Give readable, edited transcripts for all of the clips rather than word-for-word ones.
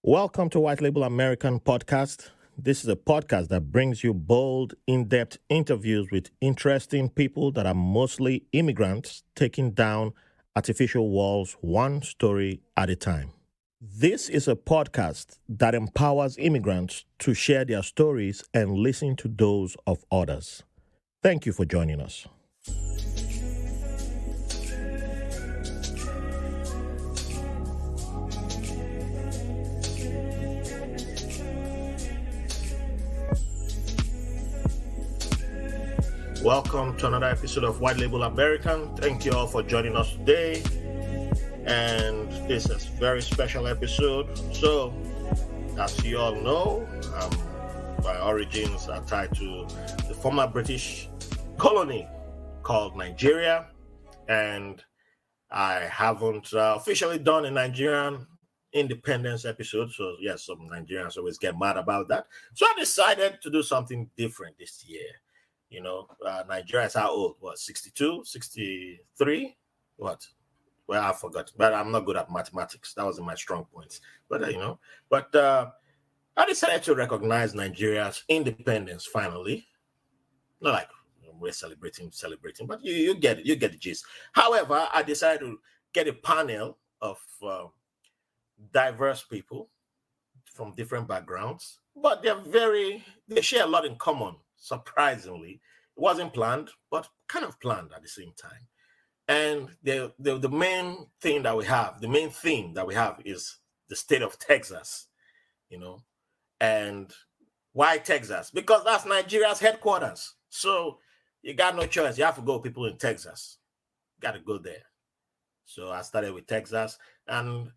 Welcome to White Label American Podcast. This is a podcast that brings you bold, in-depth interviews with interesting people that are mostly immigrants taking down artificial walls one story at a time. This is a podcast that empowers immigrants to share their stories and listen to those of others. Thank you for joining us. Welcome to another episode of White Label American. Thank you all for joining us today. And this is a very special episode. So, as you all know, my origins are tied to the former British colony called Nigeria. And I haven't officially done a Nigerian independence episode. So, yes, some Nigerians always get mad about that. So, I decided to do something different this year. You know, Nigeria is how old? What, 62, 63? What? Well, I forgot. But I'm not good at mathematics. That wasn't my strong point. But, I decided to recognize Nigeria's independence finally. Not like we're celebrating, but you get it. You get the gist. However, I decided to get a panel of diverse people from different backgrounds, but they share a lot in common. Surprisingly, it wasn't planned, but kind of planned at the same time. And the main theme that we have is the state of Texas, you know. And why Texas? Because that's Nigeria's headquarters. So you got no choice. You have to go with people in Texas. Got to go there. So I started with Texas, and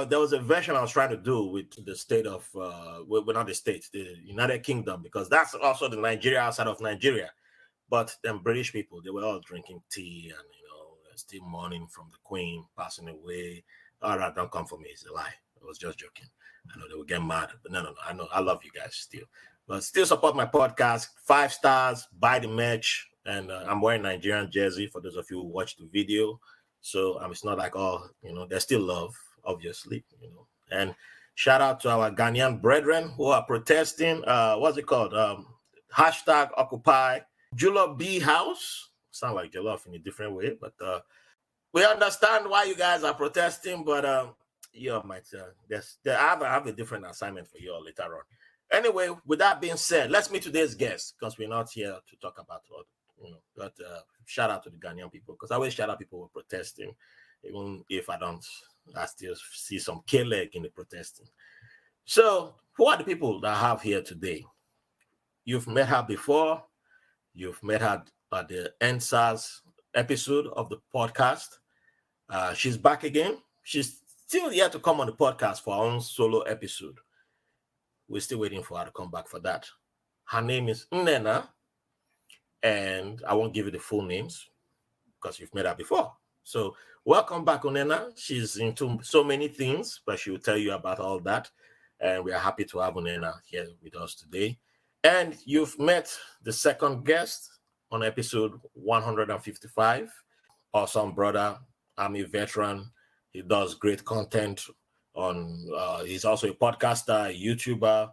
there was a version I was trying to do with the state of, not the state, the United Kingdom, because that's also the Nigeria outside of Nigeria. But them British people, they were all drinking tea and, still mourning from the Queen passing away. All right, don't come for me. It's a lie. I was just joking. I know they would get mad, but no. I know I love you guys still. But still support my podcast. 5 stars, buy the merch. And I'm wearing Nigerian jersey for those of you who watched the video. So it's not like, there's still love, obviously, And shout out to our Ghanaian brethren who are protesting. What's it called? Hashtag Occupy Julop B House. Sound like Jollof in a different way, but we understand why you guys are protesting. But you might I have a different assignment for you all later on. Anyway, with that being said, let's meet today's guest because we're not here to talk about But shout out to the Ghanaian people because I always shout out people who are protesting, even if I still see some K-leg in the protesting. So, who are the people that I have here today? You've met her before. You've met her at the End SARS episode of the podcast. She's back again. She's still yet to come on the podcast for our own solo episode. We're still waiting for her to come back for that. Her name is Nnenna. And I won't give you the full names because you've met her before. So welcome back, Nnenna. She's into so many things, but she will tell you about all that. And we are happy to have Nnenna here with us today. And you've met the second guest on episode 155. Awesome brother, Army veteran. He does great content on, he's also a podcaster, a YouTuber.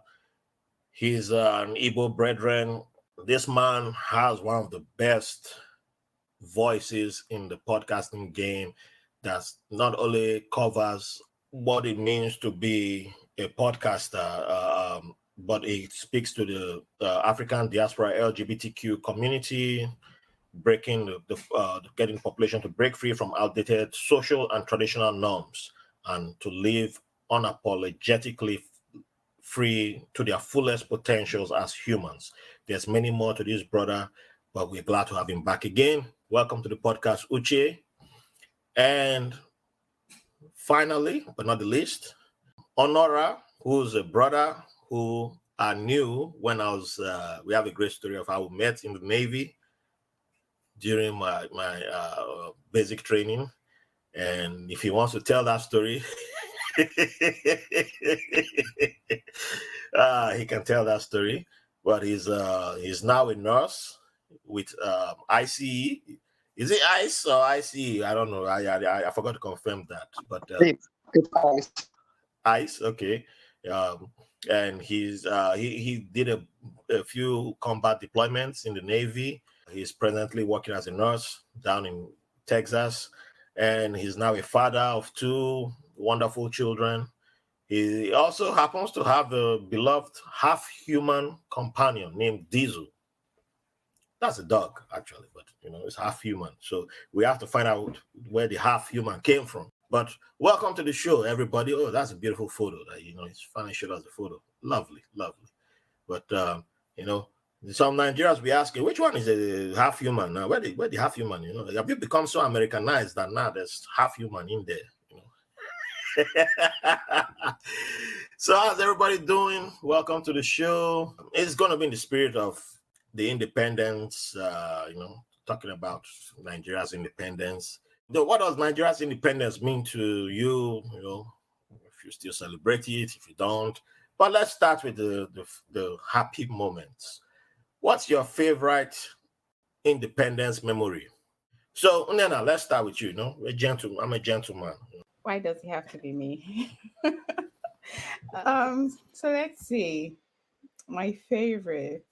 He's an Igbo brethren. This man has one of the best voices in the podcasting game that not only covers what it means to be a podcaster, but it speaks to the African diaspora LGBTQ community, getting population to break free from outdated social and traditional norms and to live unapologetically free to their fullest potentials as humans. There's many more to this brother, but we're glad to have him back again. Welcome to the podcast, Uche. And finally, but not the least, Onuorah, who's a brother who I knew when I was, we have a great story of how we met in the Navy during my basic training. And if he wants to tell that story, he can tell that story. But he's now a nurse with ICE. Is it ICE or ICE? I don't know. I forgot to confirm that. But it's ICE. ICE, okay. Um, and he did a few combat deployments in the Navy. He's presently working as a nurse down in Texas, and he's now a father of two wonderful children. He also happens to have a beloved half-human companion named Diesel. That's a dog, actually, but it's half human. So we have to find out where the half human came from. But welcome to the show, everybody. Oh, that's a beautiful photo. That he's finally showed us the photo. Lovely, lovely. But some Nigerians be asking, which one is a half human now? Where the half human? Have you become so Americanized that now there's half human in there? So how's everybody doing? Welcome to the show. It's going to be in the spirit of the independence, talking about Nigeria's independence. What does Nigeria's independence mean to you? If you still celebrate it, if you don't. But let's start with the happy moments. What's your favorite independence memory? So, Nnenna, let's start with you. I'm a gentleman. Why does it have to be me? So let's see. My favorite.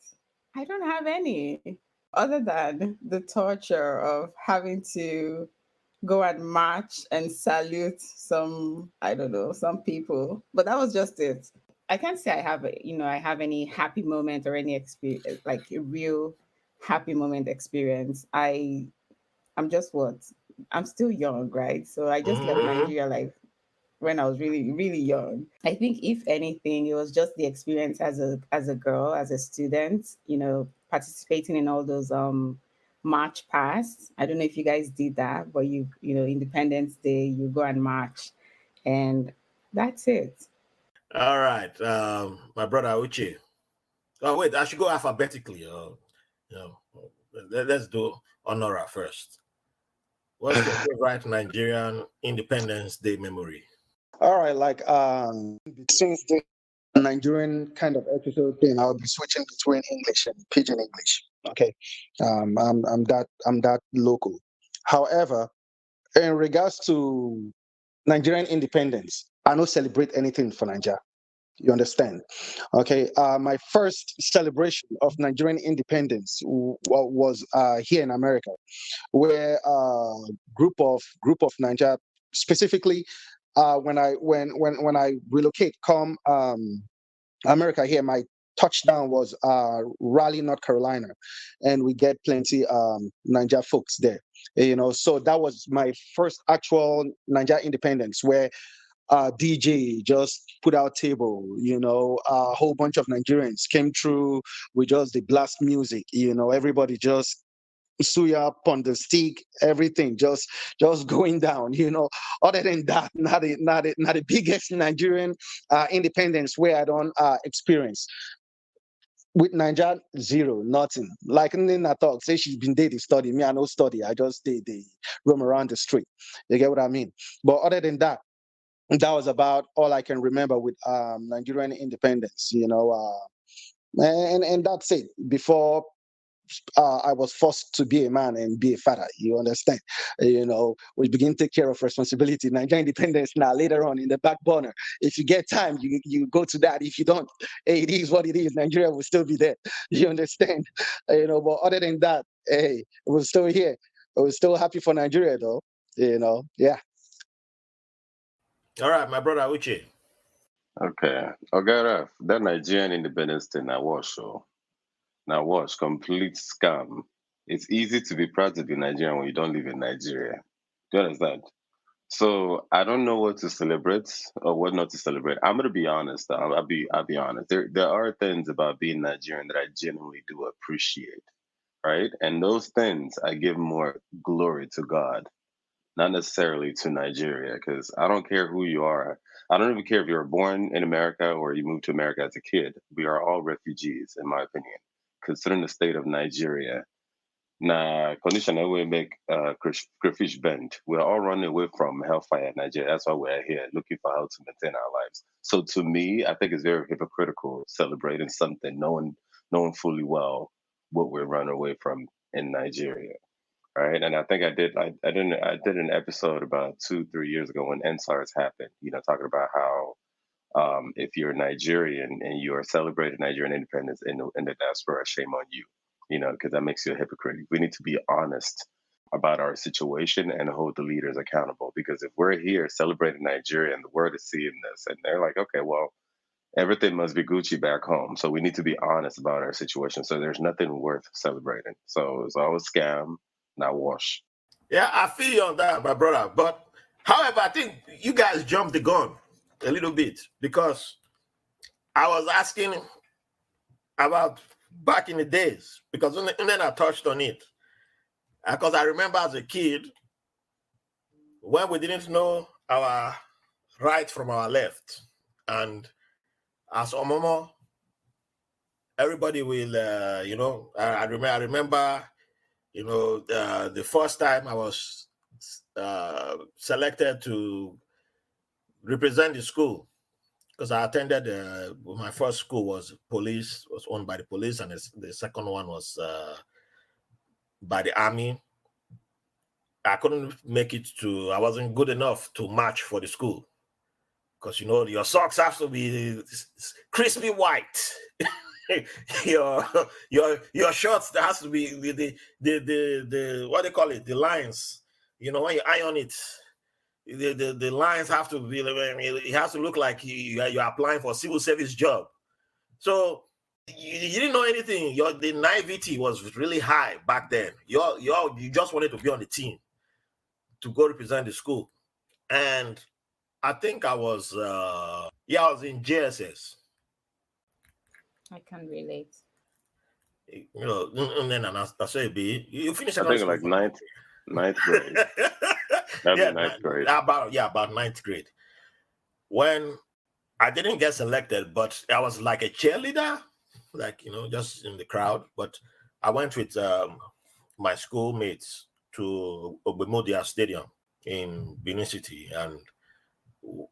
I don't have any other than the torture of having to go and march and salute some, I don't know, some people. But that was just it. I can't say I have any happy moment or any experience, like a real happy moment experience. I'm just what? I'm still young, right? So I just left Nigeria like when I was really, really young. I think if anything, it was just the experience as a girl, as a student, participating in all those march past. I don't know if you guys did that, but Independence Day, you go and march, and that's it. All right, my brother Uche. Oh wait, I should go alphabetically. Let's do Onuorah first. What's your favorite Nigerian Independence Day memory? All right, since the Nigerian kind of episode thing, I'll be switching between English and Pidgin English. Okay, I'm that local. However, in regards to Nigerian independence, I don't celebrate anything for Nigeria. You understand? Okay. My first celebration of Nigerian independence was here in America, where group of Nigeria, specifically when I relocate, come America here, my touchdown was Raleigh, North Carolina, and we get plenty Niger folks there. So that was my first actual Niger independence, where DJ just put out table, a whole bunch of Nigerians came through with just the blast music, everybody just suya up on the stick, everything just going down. Other than that, not the biggest Nigerian independence where I don't experience. With Nigeria, zero, nothing. Like Nnenna talk, say she's been there to study. Me, I no study. I just stay, they roam around the street. You get what I mean? But other than that, that was about all I can remember with Nigerian independence, and that's it. Before I was forced to be a man and be a father, you understand? We begin to take care of responsibility. Nigerian independence now, later on in the back burner. If you get time, you go to that. If you don't, hey, it is what it is. Nigeria will still be there. You understand? But other than that, hey, we're still here. We're still happy for Nigeria, though. Yeah. All right, my brother Uche. Okay. Ogara, that Nigerian independence thing I watch, so now watch, complete scam. It's easy to be proud to be Nigerian when you don't live in Nigeria. Do you understand? So I don't know what to celebrate or what not to celebrate. I'm gonna be honest. I'll be honest. There are things about being Nigerian that I genuinely do appreciate, right? And those things I give more glory to God, not necessarily to Nigeria, because I don't care who you are. I don't even care if you were born in America or you moved to America as a kid. We are all refugees, in my opinion. Considering the state of Nigeria, na condition that we make crayfish bend. We're all running away from hellfire in Nigeria. That's why we're here, looking for how to maintain our lives. So to me, I think it's very hypocritical celebrating something knowing fully well what we're running away from in Nigeria. Right. And I think I did an episode about 2-3 years ago when End SARS happened, talking about how If you're Nigerian and you are celebrating Nigerian independence in the diaspora, shame on you, because that makes you a hypocrite. We need to be honest about our situation and hold the leaders accountable. Because if we're here celebrating Nigeria and the world is seeing this, and they're like, okay, well, everything must be Gucci back home. So we need to be honest about our situation. So there's nothing worth celebrating. So it's always scam, not wash. Yeah, I feel you on that, my brother. But however, I think you guys jumped the gun a little bit, because I was asking about back in the days, because then I touched on it. Because I remember as a kid, when we didn't know our right from our left, and as Omomo, everybody will, I remember, the first time I was selected to represent the school, because I attended, my first school was owned by the police, and the second one was by the army. I couldn't make it I wasn't good enough to march for the school, because your socks have to be crispy white. your shorts, there has to be the what they call it, the lines. When you iron it, the lines have to be. It has to look like you're applying for a civil service job. So you didn't know anything. The naivety was really high back then. You just wanted to be on the team to go represent the school. And I think I was in JSS. I can relate. Nnenna, I say, B, you finished. I think like ninth grade. Ninth grade. About ninth grade. When I didn't get selected, but I was like a cheerleader, just in the crowd. But I went with my schoolmates to Ogbemodia Stadium in Benin City, and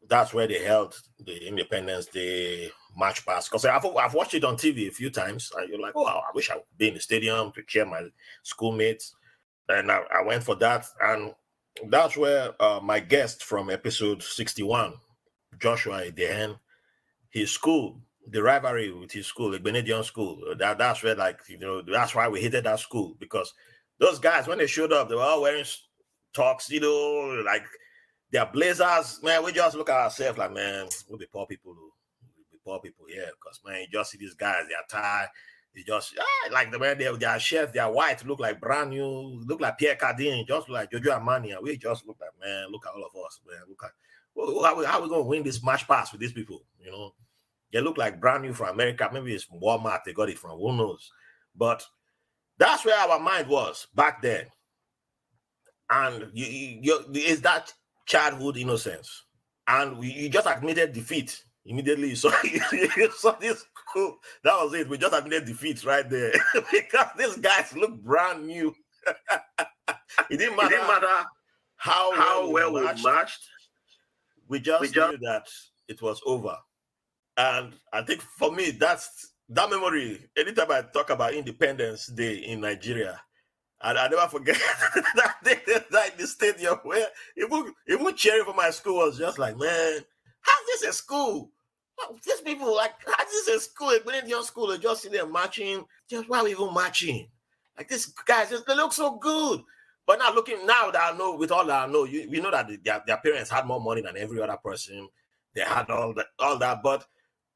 that's where they held the Independence Day march past. Because I've watched it on TV a few times, and you're like, oh, I wish I would be in the stadium to cheer my schoolmates. And I went for that, and that's where my guest from episode 61, Joshua Idehen, his school, the rivalry with his school, the Benedian school, that's where, that's why we hated that school, because those guys, when they showed up, they were all wearing tuxedo, like their blazers. Man, we just look at ourselves like, man, we'll be poor people. We'll be poor people here, because, man, you just see these guys, their tie, they just, like the man, their shirts, they're white, look like brand new, look like Pierre Cardin, just look like Jojo Armani, and we just look like, man, look at all of us, man, look at, how we going to win this match pass with these people, They look like brand new from America. Maybe it's Walmart, they got it from, who knows. But that's where our mind was back then. And it's that childhood innocence. And you just admitted defeat immediately. So you saw this school. That was it. We just admitted defeat right there. Because these guys look brand new. It didn't matter how well we matched. We just knew that it was over. And I think for me, that's that memory. Anytime I talk about Independence Day in Nigeria, I never forget that day that the stadium where even cheering for my school was just like, man, how's this a school? These people, like, how's this a school? When your school, they just see them marching. Just why are we even marching? Like, these guys, they look so good. But now that I know, with all that I know, we know that their parents had more money than every other person. They had all that, but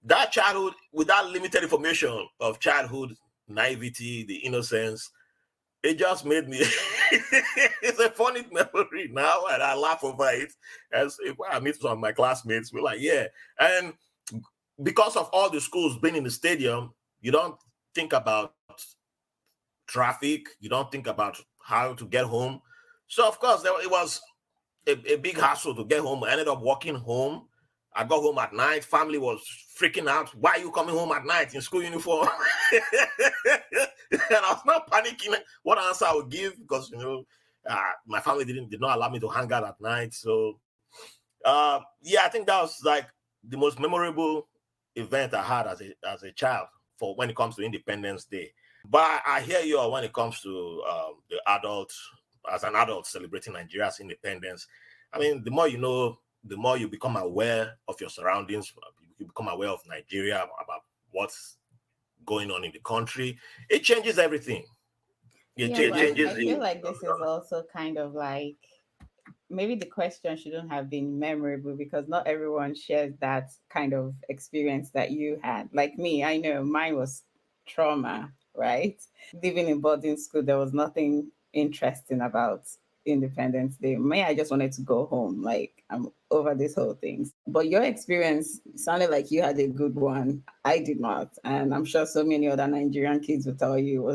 that childhood, with that limited information of childhood naivety, the innocence, it just made me. It's a funny memory now, and I laugh over it. As if I meet some of my classmates, we're like, yeah. And because of all the schools being in the stadium, you don't think about traffic. You don't think about how to get home. So of course, it was a big hassle to get home. I ended up walking home. I got home at night. Family was freaking out. Why are you coming home at night in school uniform? And I was not panicking what answer I would give, because my family did not allow me to hang out at night. So I think that was like the most memorable event I had as a child for when it comes to Independence Day. But I hear you when it comes to as an adult celebrating Nigeria's independence. I mean, the more you know, the more you become aware of your surroundings. You you become aware of Nigeria, about what's going on in the country. It changes everything. It changes. I feel like this is also kind of like, maybe the question shouldn't have been memorable because not everyone shares that kind of experience that you had. Like me, I know mine was trauma, right? Living in boarding school, there was nothing interesting about Independence Day. Me, I just wanted to go home. Like, I'm over this whole thing. But your experience sounded like you had a good one. I did not. And I'm sure so many other Nigerian kids will tell you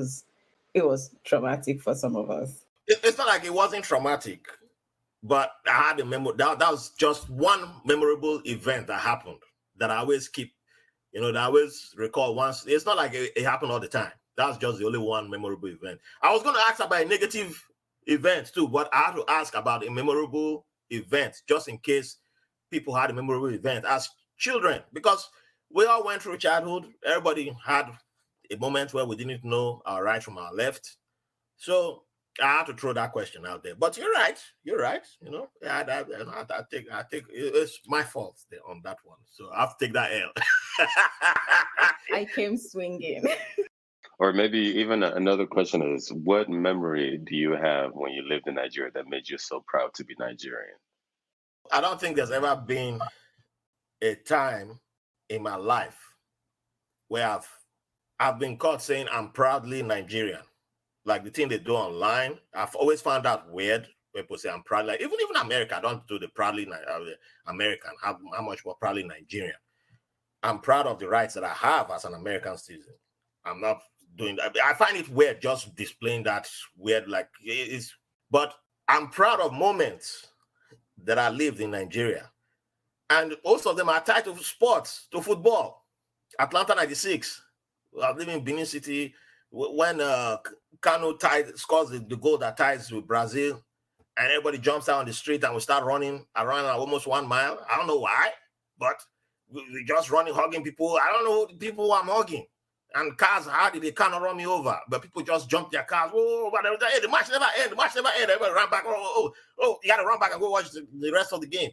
it was traumatic for some of us. It's not like it wasn't traumatic, but I had a that was just one memorable event that happened that I always keep, that I always recall once. It's not like it happened all the time. That's just the only one memorable event. I was going to ask about a negative event too, but I had to ask about a memorable event just in case people had a memorable event as children, because we all went through childhood. Everybody had a moment where we didn't know our right from our left. So I had to throw that question out there. But you're right. I take it's my fault on that one. So I have to take that L. I came swinging. Or maybe even another question is, what memory do you have when you lived in Nigeria that made you so proud to be Nigerian? I don't think there's ever been a time in my life where I've been caught saying I'm proudly Nigerian. Like the thing they do online, I've always found that weird. People say I'm proud, like even America, I don't do the proudly American. How much more proudly Nigerian? I'm proud of the rights that I have as an American citizen. I'm not doing that. I find it weird just displaying that weird, like it's. But I'm proud of moments that I lived in Nigeria, and most of them are tied to sports, to football. Atlanta '96. I live in Benin City when Kano scores the goal that ties with Brazil, and everybody jumps out on the street and we start running around almost 1 mile. I don't know why, but we just running, hugging people. I don't know the people who I'm hugging. And cars, how did they cannot run me over? But people just jump their cars. Oh, hey, the match never end. The match never end. Everybody run back. Oh, you got to run back and go watch the rest of the game.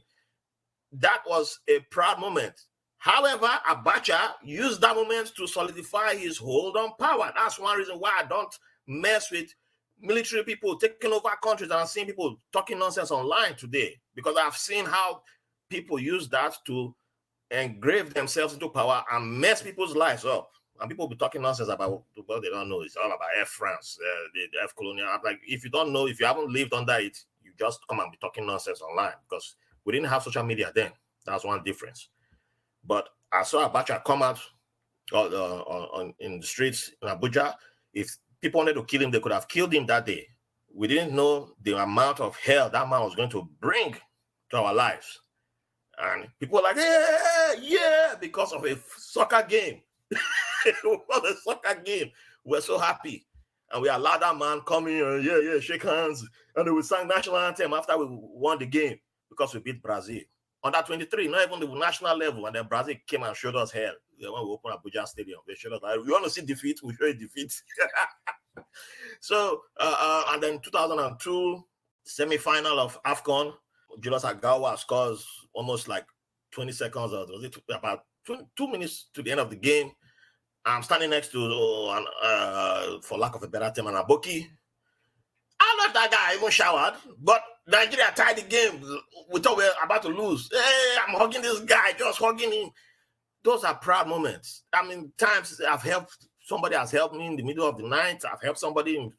That was a proud moment. However, Abacha used that moment to solidify his hold on power. That's one reason why I don't mess with military people taking over countries. And I'm seeing people talking nonsense online today because I've seen how people use that to engrave themselves into power and mess people's lives up. And people be talking nonsense about what they don't know. It's all about Air France, the F colonial. I'm like, if you don't know, if you haven't lived under it, you just come and be talking nonsense online because we didn't have social media then. That's one difference. But I saw Abacha come out in the streets in Abuja. If people wanted to kill him, they could have killed him that day. We didn't know the amount of hell that man was going to bring to our lives. And people were like, yeah, because of a soccer game. It was a soccer game. We're so happy. And we allowed that man come in, shake hands. And then we sang national anthem after we won the game because we beat Brazil. Under 23, not even the national level. And then Brazil came and showed us hell. When we opened Abuja Stadium, they showed us, like, you want to see defeat? We show you defeat. So, and then 2002, semi-final of AFCON, Julius Agawa scores almost like 20 seconds, or was it about 2 minutes to the end of the game. I'm standing next to, for lack of a better term, an Aboki. I'm not that guy, I even showered, but Nigeria tied the game. We thought we were about to lose. Hey, I'm hugging this guy, just hugging him. Those are proud moments. I mean, times I've helped, somebody has helped me in the middle of the night. I've helped somebody,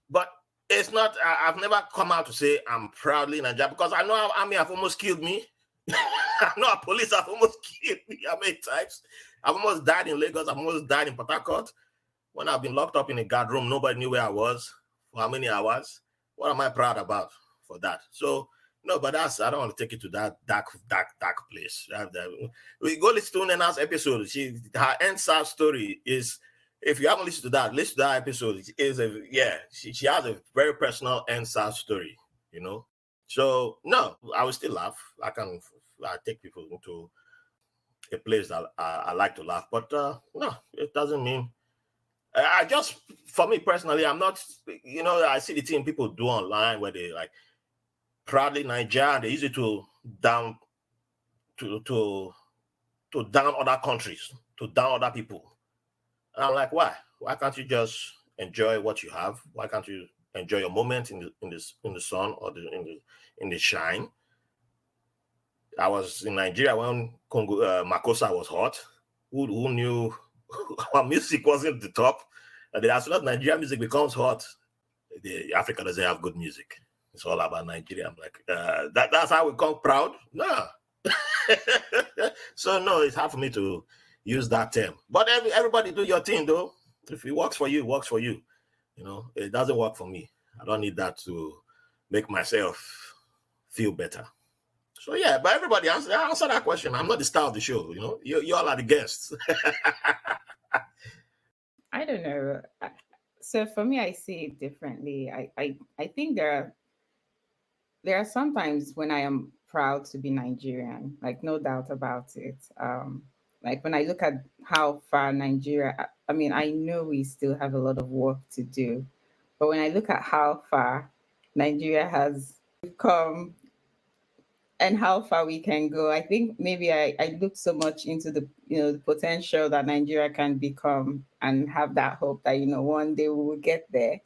but it's not, I've never come out to say I'm proudly Nigerian because I know our army have almost killed me. I know our police have almost killed me how many times. I've almost died in Lagos. I've almost died in Port Harcourt. When I've been locked up in a guard room, nobody knew where I was for how many hours. What am I proud about for that? So, no, but I don't want to take it to that dark place. We go listen to Nnenna's episode. Her End SARS story is, if you haven't listened to that, listen to that episode. She has a very personal End SARS story, So, no, I will still laugh. I take people into a place that I like to laugh. But no, it doesn't mean. For me personally, I'm not, I see the thing people do online where they like proudly Nigerian, they use it to to down other countries, to down other people. And I'm like, why? Why can't you just enjoy what you have? Why can't you enjoy your moment in the sun or in the shine? I was in Nigeria when Makossa was hot. Who knew our music wasn't the top? And then as soon as Nigerian music becomes hot, Africa doesn't have good music. It's all about Nigeria. I'm like, that's how we come proud? No. So no, it's hard for me to use that term. But everybody do your thing though. If it works for you, it works for you. You know, it doesn't work for me. I don't need that to make myself feel better. So yeah, but everybody answer that question. I'm not the star of the show, you know. You all are the guests. I don't know. So for me, I see it differently. I think there are some times when I am proud to be Nigerian, like no doubt about it. Like when I look at how far Nigeria, I mean, I know we still have a lot of work to do, but when I look at how far Nigeria has come and how far we can go, I think maybe I look so much into the potential that Nigeria can become and have that hope that one day we will get there.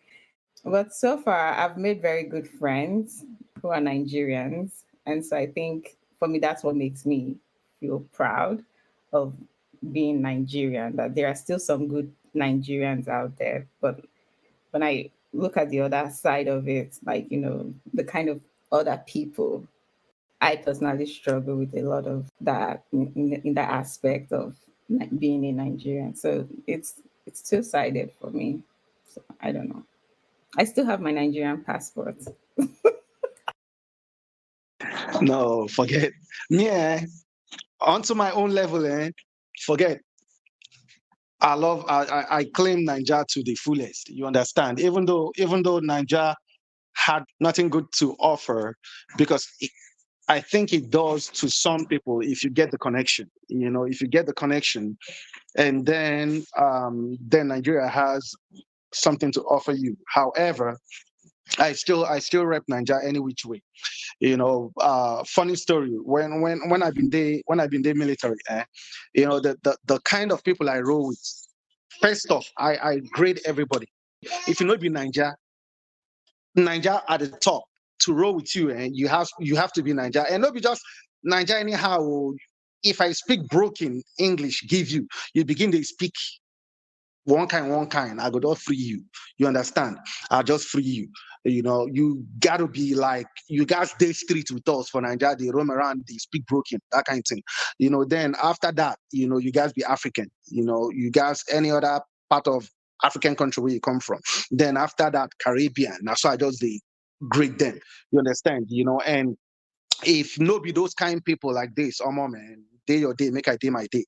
But so far, I've made very good friends who are Nigerians. And so I think for me, that's what makes me feel proud of being Nigerian, that there are still some good Nigerians out there. But when I look at the other side of it, like, the kind of other people, I personally struggle with a lot of that in that aspect of being a Nigerian. So it's two-sided for me. So I don't know. I still have my Nigerian passport. No, forget. Yeah, onto my own level, forget. I claim Nigeria to the fullest. You understand? Even though Nigeria had nothing good to offer, because I think it does to some people if you get the connection. If you get the connection, and then Nigeria has something to offer you. However, I still rep Nigeria any which way. Funny story. When I've been there military, the kind of people I roll with. First off, I grade everybody. If you know be Nigeria at the top to roll with you, and you have to be Nigeria, and not be just Nigeria anyhow. If I speak broken English, you begin to speak one kind, I go just free you. You understand? I'll just free you. You gotta be like, you guys stay street with us for Nigeria, they roam around, they speak broken, that kind of thing. Then after that, you guys be African, you guys any other part of African country where you come from. Then after that, Caribbean. Now so I just they grade them. You understand? And if no be those kind people like this, man, day your day, make I day my day.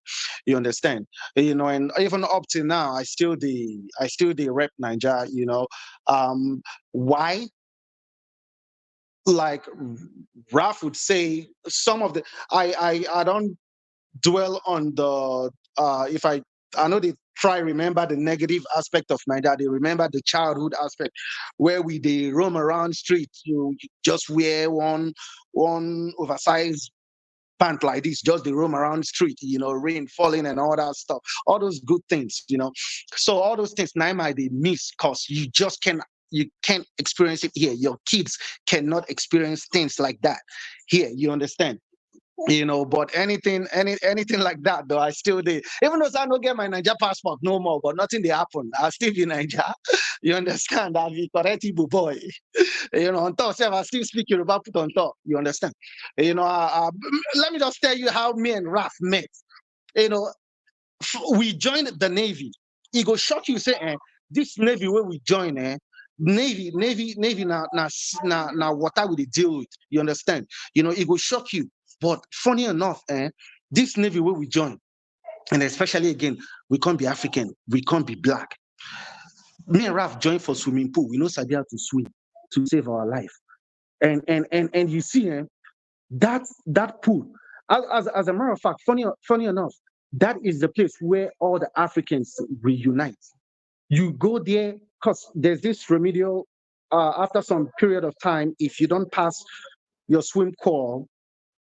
You understand? And even up till now, I still the rep Nigeria, why? Like Raf would say, some of the I don't dwell on the if I know they try remember the negative aspect of Nigeria. They remember the childhood aspect where they roam around street. You just wear one oversized pant like this, just they roam around street, rain falling and all that stuff, all those good things. So all those things now might they miss because you can't experience it here. Your kids cannot experience things like that here. You understand? But anything like that though, I still did. Even though I don't get my Niger passport no more, but nothing they happen. I still be Niger. You understand? I'll be correct Igbo boy. On top, I still speak Yoruba put on top. You understand? Let me just tell you how me and Raf met. We joined the Navy. It go shock you, say, this Navy where we join, Navy now water we dey deal with. You understand? It go shock you. But funny enough, this Navy where we join, and especially again, we can't be African, we can't be black. Me and Raf joined for swimming pool. We know sabi how to swim to save our life. And you see, that pool, as a matter of fact, funny enough, that is the place where all the Africans reunite. You go there because there's this remedial. After some period of time, if you don't pass your swim call,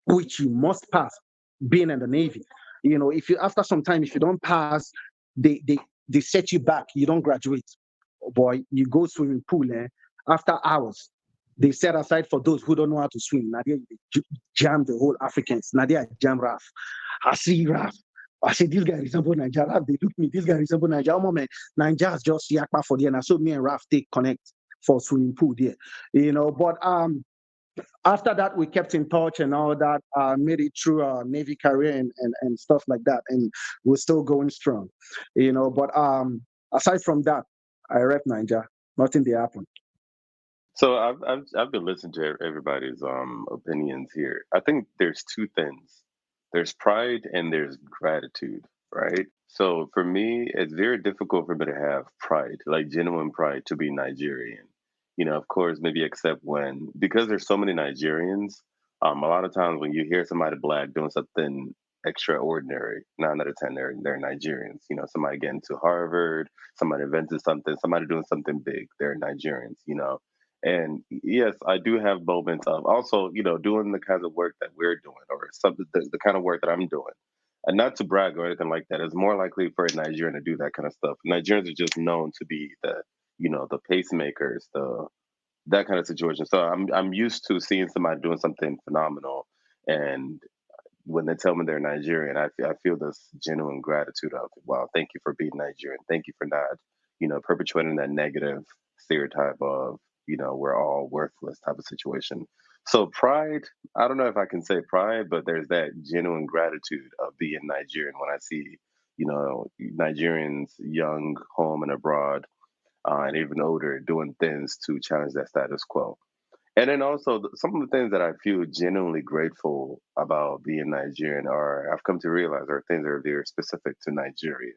which you must pass, being in the Navy. You know, if you after some time, if you don't pass, they set you back. You don't graduate. Oh boy, you go swimming pool. After hours, they set aside for those who don't know how to swim. Now they jam the whole Africans. Now they are jam Raf. I see Raf. I say this guy resemble Nigeria. They look me. This guy resemble Nigeria. Oh, man, Nigeria's just yakpa for the end. So me and Raf take connect for swimming pool there. You know, but after that, we kept in touch and all that, made it through our Navy career and stuff like that. And we're still going strong, you know. But aside from that, I rep Nigeria. Nothing they happen. So I've been listening to everybody's opinions here. I think there's two things. There's pride and there's gratitude, right? So for me, it's very difficult for me to have pride, like genuine pride, to be Nigerian. You know, of course, maybe except when because there's so many Nigerians. A lot of times when you hear somebody black doing something extraordinary, 9 out of 10 they're Nigerians. You know, somebody getting to Harvard, somebody invented something, somebody doing something big. They're Nigerians. You know, and yes, I do have moments of also, you know, doing the kinds of work that we're doing or something, the kind of work that I'm doing. And not to brag or anything like that. It's more likely for a Nigerian to do that kind of stuff. Nigerians are just known to be the, you know, the pacemakers, the that kind of situation. So I'm used to seeing somebody doing something phenomenal, and when they tell me they're Nigerian, I feel this genuine gratitude of, wow, thank you for being Nigerian. Thank you for not, you know, perpetuating that negative stereotype of, you know, we're all worthless type of situation. So pride, I don't know if I can say pride, but there's that genuine gratitude of being Nigerian when I see, you know, Nigerians young, home and abroad, and even older doing things to challenge that status quo. And then also some of the things that I feel genuinely grateful about being Nigerian are I've come to realize are things that are very specific to Nigeria.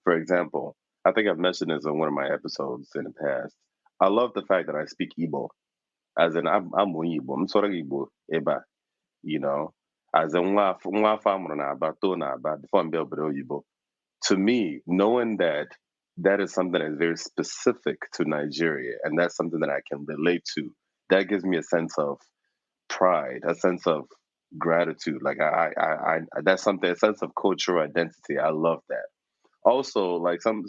For example, I think I've mentioned this on one of my episodes in the past. I love the fact that I speak Igbo, as in I'm Igbo, I'm sort of Igbo, Eba, you know, as in nwa afọ amụrụ na Aba, too na Aba before I'm able to to me, knowing that that is something that's very specific to Nigeria, and that's something that I can relate to, that gives me a sense of pride, a sense of gratitude. Like that's something, a sense of cultural identity. I love that. Also, like some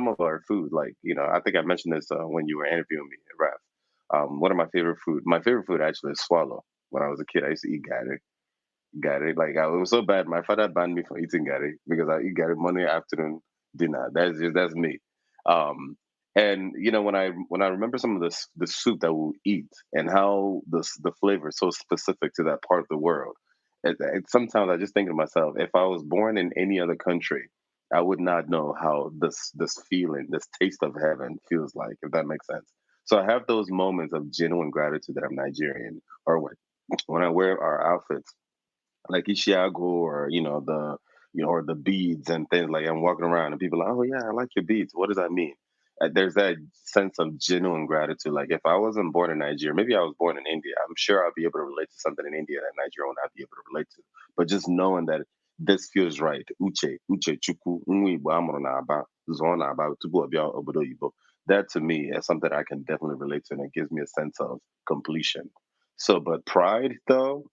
of our food, like you know, I think I mentioned this when you were interviewing me, Raf. One of my favorite food, my favorite food actually is swallow. When I was a kid, I used to eat Gary. Like it was so bad. My father banned me from eating Gary because I eat Gary morning, afternoon, dinner. That's me. Um, and you know when I remember some of the soup that we'll eat and how the flavor is so specific to that part of the world. Sometimes I just think to myself, if I was born in any other country, I would not know how this feeling, this taste of heaven feels like. If that makes sense. So I have those moments of genuine gratitude that I'm Nigerian, or when I wear our outfits like Ishiago or or the beads and things like I'm walking around and people are like, oh yeah, I like your beads. What does that mean? There's that sense of genuine gratitude. Like if I wasn't born in Nigeria, maybe I was born in India. I'm sure I'll be able to relate to something in India that Nigeria will not be able to relate to. But just knowing that this feels right. Uche, Chukwu, Nwa Igbo amụrụ n'Aba, zụọ n'Aba tupu ọ bịa obodo oyibo. That to me is something I can definitely relate to, and it gives me a sense of completion. So, but pride though,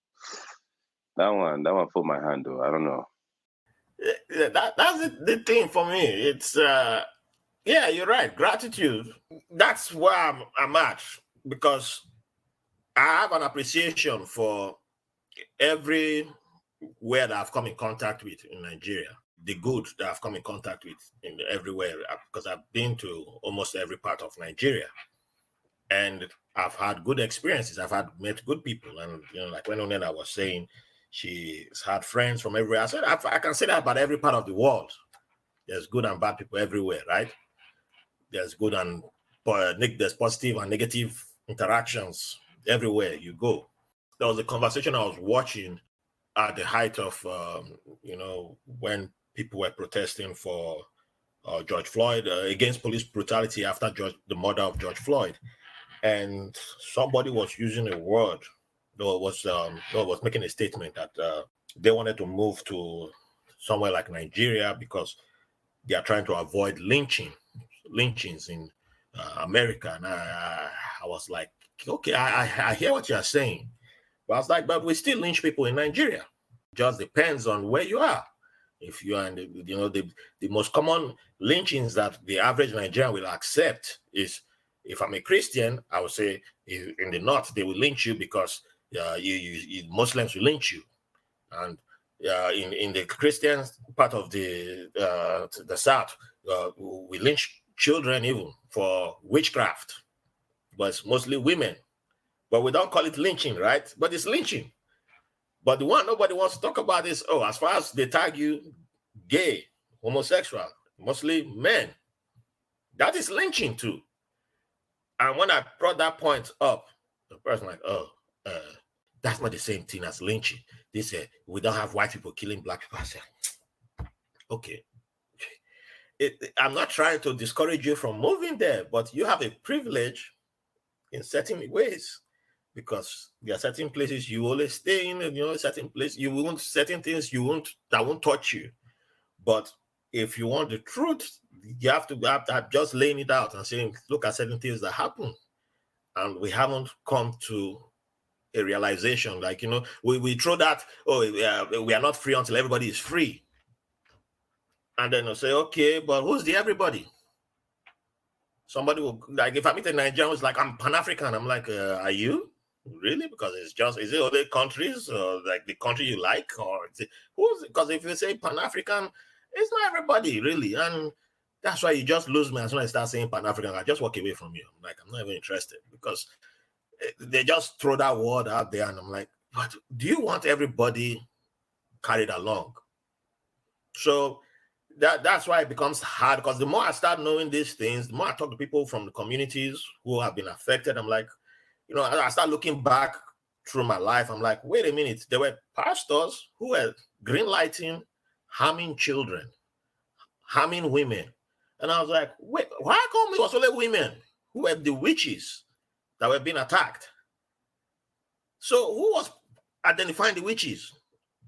that one put my hand though. I don't know. Yeah, that's the thing for me. It's yeah, you're right. Gratitude. That's where I'm at because I have an appreciation for every where that I've come in contact with in Nigeria, the good that I've come in contact with in everywhere because I've been to almost every part of Nigeria, and I've had good experiences. I've met good people, and like when Nnenna was saying, she's had friends from everywhere. I said I can say that about every part of the world. There's good and bad people everywhere, right? There's good and there's positive and negative interactions everywhere you go. There was a conversation I was watching at the height of, when people were protesting for George Floyd against police brutality after the murder of George Floyd, and somebody was using a word that was making a statement that they wanted to move to somewhere like Nigeria because they are trying to avoid lynchings in America. And I was like, okay, I hear what you're saying. But I was like, but we still lynch people in Nigeria. Just depends on where you are. If you are in the most common lynchings that the average Nigerian will accept is, if I'm a Christian, I would say in the north they will lynch you because Muslims will lynch you, and in the Christian part of the south, we lynch children even for witchcraft, but it's mostly women. But we don't call it lynching, right? But it's lynching. But the one nobody wants to talk about is, as far as they tag you gay, homosexual, mostly men, that is lynching too. And when I brought that point up, the person like, that's not the same thing as lynching. They said, we don't have white people killing black people. I said, okay. I'm not trying to discourage you from moving there, but you have a privilege in certain ways, because there are certain places you always stay in, certain places you won't, certain things that won't touch you. But if you want the truth, you have to just laying it out and saying, look at certain things that happen. And we haven't come to a realization, like, we throw that, we are not free until everybody is free. And then they'll say, okay, but who's the everybody? Somebody will, like, if I meet a Nigerian who's like, I'm Pan-African, I'm like, are you? Really? Because is it other countries, or like the country you like, or because if you say Pan-African, it's not everybody really. And that's why you just lose me as soon as I start saying Pan-African. I just walk away from you. I'm like, I'm not even interested, because they just throw that word out there, and I'm like, but do you want everybody carried along? So that's why it becomes hard, because the more I start knowing these things, the more I talk to people from the communities who have been affected, I'm like, I start looking back through my life. I'm like, wait a minute, there were pastors who were greenlighting harming children, harming women. And I was like, wait, why come it was only women who were the witches that were being attacked? So who was identifying the witches?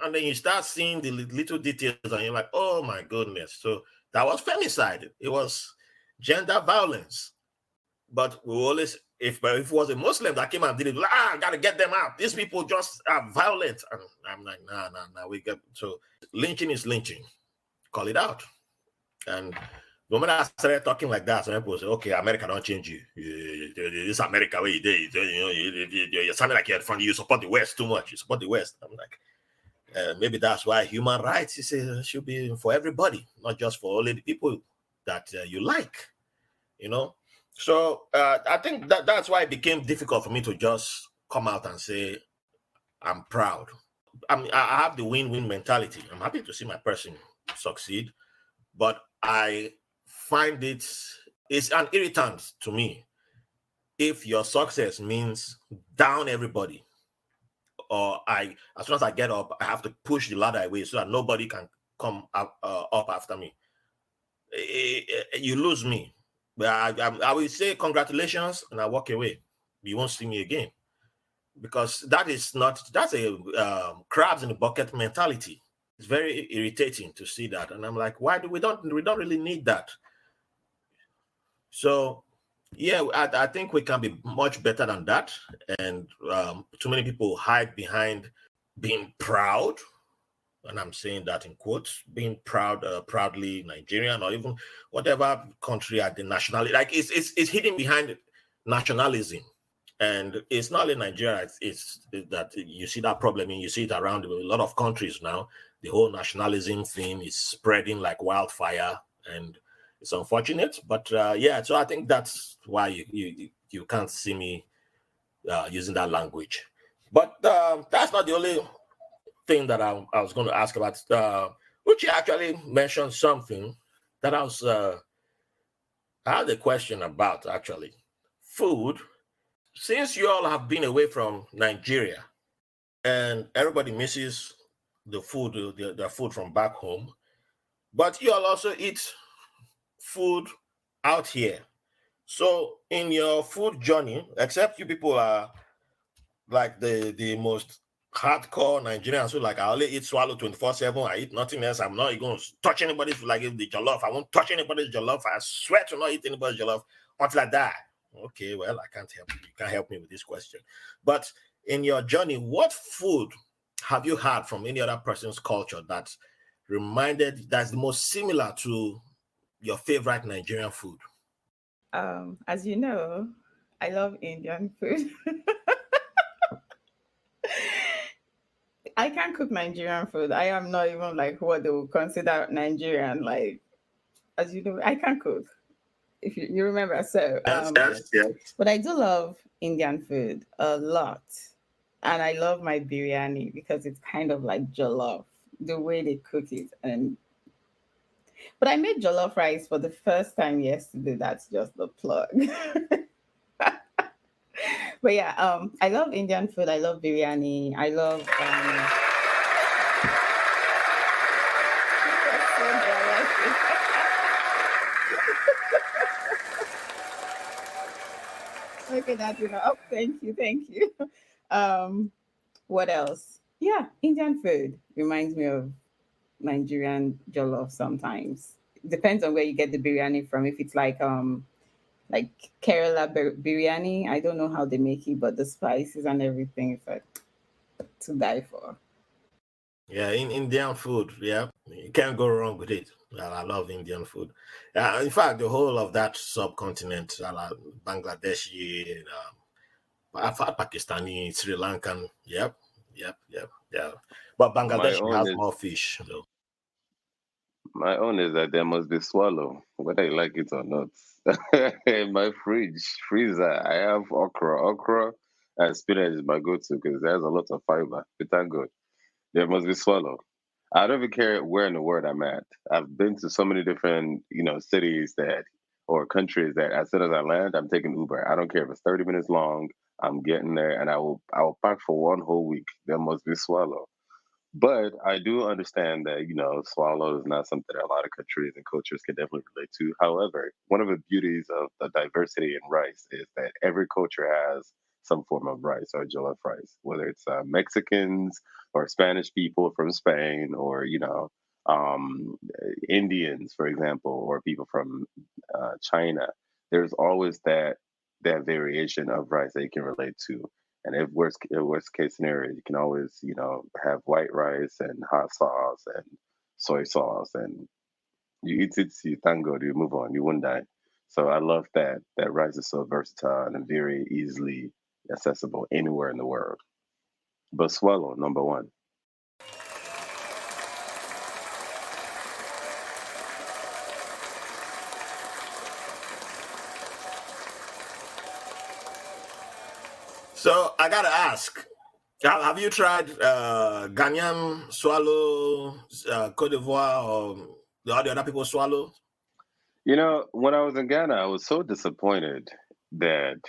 And then you start seeing the little details, and you're like, oh my goodness. So that was femicide. It was gender violence. But we always, if it was a Muslim that came and did it, I gotta get them out. These people just are violent. And I'm like, nah. So lynching is lynching. Call it out. And the moment I started talking like that, some people say, okay, America don't change you. This America where you did, you're sounding like you're from, you support the West too much. You support the West. I'm like, maybe that's why human rights should be for everybody, not just for only the people that you like, So I think that's why it became difficult for me to just come out and say, I'm proud. I have the win-win mentality. I'm happy to see my person succeed, but I find it's an irritant to me if your success means down everybody, or as soon as I get up, I have to push the ladder away so that nobody can come up after me. You lose me. But I will say congratulations and I walk away. You won't see me again, because that's a crabs in the bucket mentality. It's very irritating to see that, and I'm like, why we don't really need that? So yeah, I think we can be much better than that, and too many people hide behind being proud, and I'm saying that in quotes, being proudly Nigerian, or even whatever country at the nationality, like it's hidden behind nationalism. And it's not in Nigeria, it's that you see that problem, and you see it around a lot of countries now. The whole nationalism thing is spreading like wildfire, and it's unfortunate, but yeah, so I think that's why you can't see me using that language. But that's not the only thing that I was going to ask about. Uche actually mentioned something that I had a question about, actually. Food. Since you all have been away from Nigeria and everybody misses the food, the food from back home, but you all also eat food out here. So in your food journey, except you people are like the most hardcore Nigerians who like, I only eat swallow 24/7, I eat nothing else, I'm not going to touch anybody's, like the jollof, I won't touch anybody's jollof, I swear to not eat anybody's jollof until I die. Okay, well, I can't help you. You can't help me with this question. But in your journey, what food have you heard from any other person's culture that's the most similar to your favorite Nigerian food? As you know, I love Indian food. I can't cook Nigerian food. I am not even like what they would consider Nigerian. Like, as you know, I can't cook. If you remember, so Yes. but I do love Indian food a lot, and I love my biryani because it's kind of like jollof, the way they cook it. And but I made jollof rice for the first time yesterday. That's just the plug. But yeah, I love Indian food. I love biryani. I love okay, that's enough. Oh, thank you. Um, what else? Yeah, Indian food reminds me of Nigerian jollof sometimes. Depends on where you get the biryani from. If it's like Kerala biryani, I don't know how they make it, but the spices and everything is like to die for. Yeah, in Indian food, yeah, you can't go wrong with it. I love Indian food. In fact, the whole of that subcontinent, Bangladeshi, Pakistani, Sri Lankan, yep. Yeah. But My Bangladesh own has is more fish, though. my own is that there must be swallow, whether you like it or not. In my freezer, I have okra. Okra and spinach is my go-to because there's a lot of fiber. But thank God. There must be swallow. I don't even care where in the world I'm at. I've been to so many different, cities that or countries that as soon as I land, I'm taking Uber. I don't care if it's 30 minutes long. I'm getting there, and I will pack for one whole week. There must be swallow. But I do understand that, swallow is not something that a lot of countries and cultures can definitely relate to. However, one of the beauties of the diversity in rice is that every culture has some form of rice or jollof rice, whether it's Mexicans or Spanish people from Spain or, Indians, for example, or people from China. There's always that variation of rice that you can relate to. And if worst case scenario, you can always, have white rice and hot sauce and soy sauce, and you eat it, you thank God, you move on, you won't die. So I love that rice is so versatile and very easily accessible anywhere in the world. But swallow number one. So I gotta ask, have you tried Ghanaian swallow, Cote d'Ivoire, or all the other people swallow? When I was in Ghana, I was so disappointed that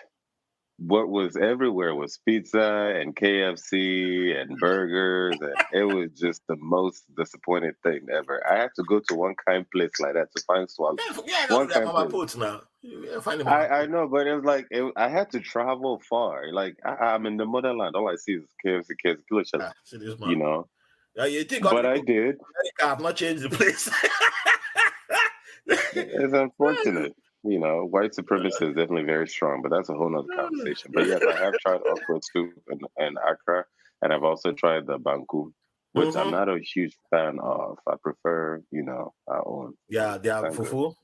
what was everywhere was pizza and KFC and burgers, and it was just the most disappointing thing ever. I had to go to one kind place like that to find swallow. Yeah, go to One that kind Mama place. Puts now. You find the Mama I Puts. know, but it was like I had to travel far. Like I'm in the motherland. All I see is KFC, KFC, kilo shell, See this you man. know. You think all the But I people did. in America have not changed the place? It's unfortunate. White supremacy is definitely very strong, but that's a whole nother conversation. But yes, I have tried okra soup and Accra, and I've also tried the banku, which I'm Mm-hmm. not a huge fan of. I prefer, our own. Yeah, they have Thank God. fufu.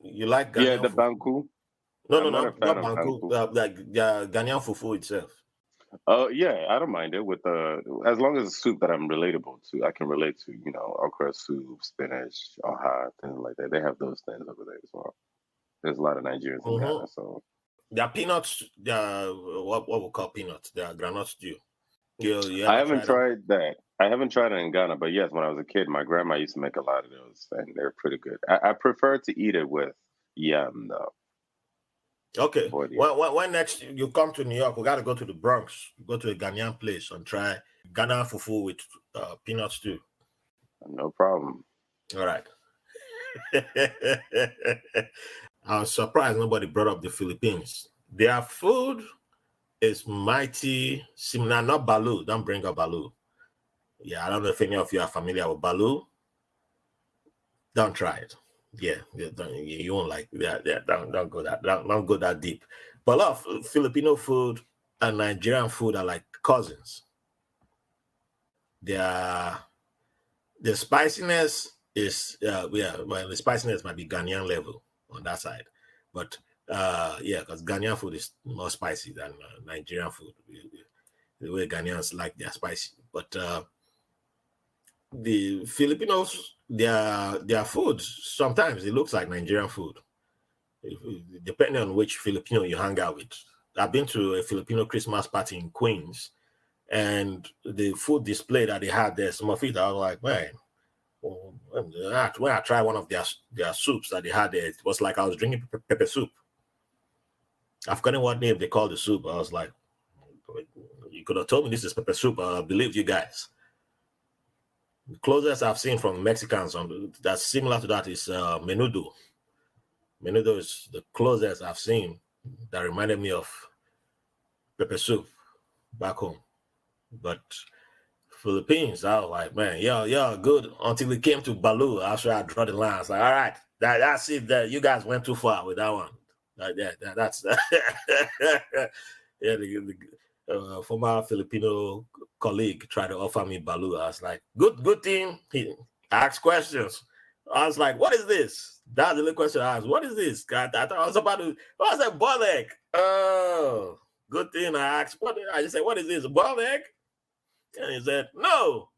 You like Yeah, Ghanaian the fufu? banku. No, I'm not a fan not of Banku. banku. Like Ghanaian fufu itself. Oh yeah, I don't mind it with as long as it's soup that I'm relatable to. I can relate to, okra soup, spinach, oha, things like that. They have those things over there as well. There's a lot of Nigerians in Mm-hmm. Ghana, so They are peanuts. They are what we call peanuts. They are granite stew. You I ever haven't tried them? tried that. I haven't tried it in Ghana, but yes, when I was a kid, my grandma used to make a lot of those, and they're pretty good. I prefer to eat it with yam though. Okay. Boy, yeah, When next you come to New York, we got to go to the Bronx. Go to a Ghanaian place and try Ghana fufu with peanuts too. no problem. All right. I was surprised nobody brought up the Philippines. Their food is mighty similar. Not balu. Don't bring up balu. Yeah, I don't know if any of you are familiar with balu. Don't try it. Yeah, you won't like. Yeah. Don't go that. Don't go that deep. But a lot of Filipino food and Nigerian food are like cousins. their the spiciness is well, the spiciness might be Ghanaian level on that side, but yeah, because Ghanaian food is more spicy than Nigerian food. The way Ghanaians like their spicy, but the Filipinos, their food sometimes it looks like Nigerian food, depending on which Filipino you hang out with. I've been to a Filipino Christmas party in Queens, and the food display that they had there, some of it, I was like, man. When I tried one of their soups that they had there, it was like I was drinking pepper soup. I've forgotten what name they called the soup. I was like, you could have told me this is pepper soup. I believe you guys. The closest I've seen from Mexicans that's similar to that is menudo. Menudo is the closest I've seen that reminded me of pepper soup back home. But Philippines, I was like, man, y'all good until it came to Balu. After I draw the line, I was like, all right, that's it. That you guys went too far with that one. That's yeah. The former Filipino colleague tried to offer me Balu. I was like, good thing. He asked questions. I was like, what is this? That's the only question I asked. What is this? I thought I was about to. I said, boiled egg. Oh, good thing I asked. I just said, what is this? Boiled egg? And he said, no.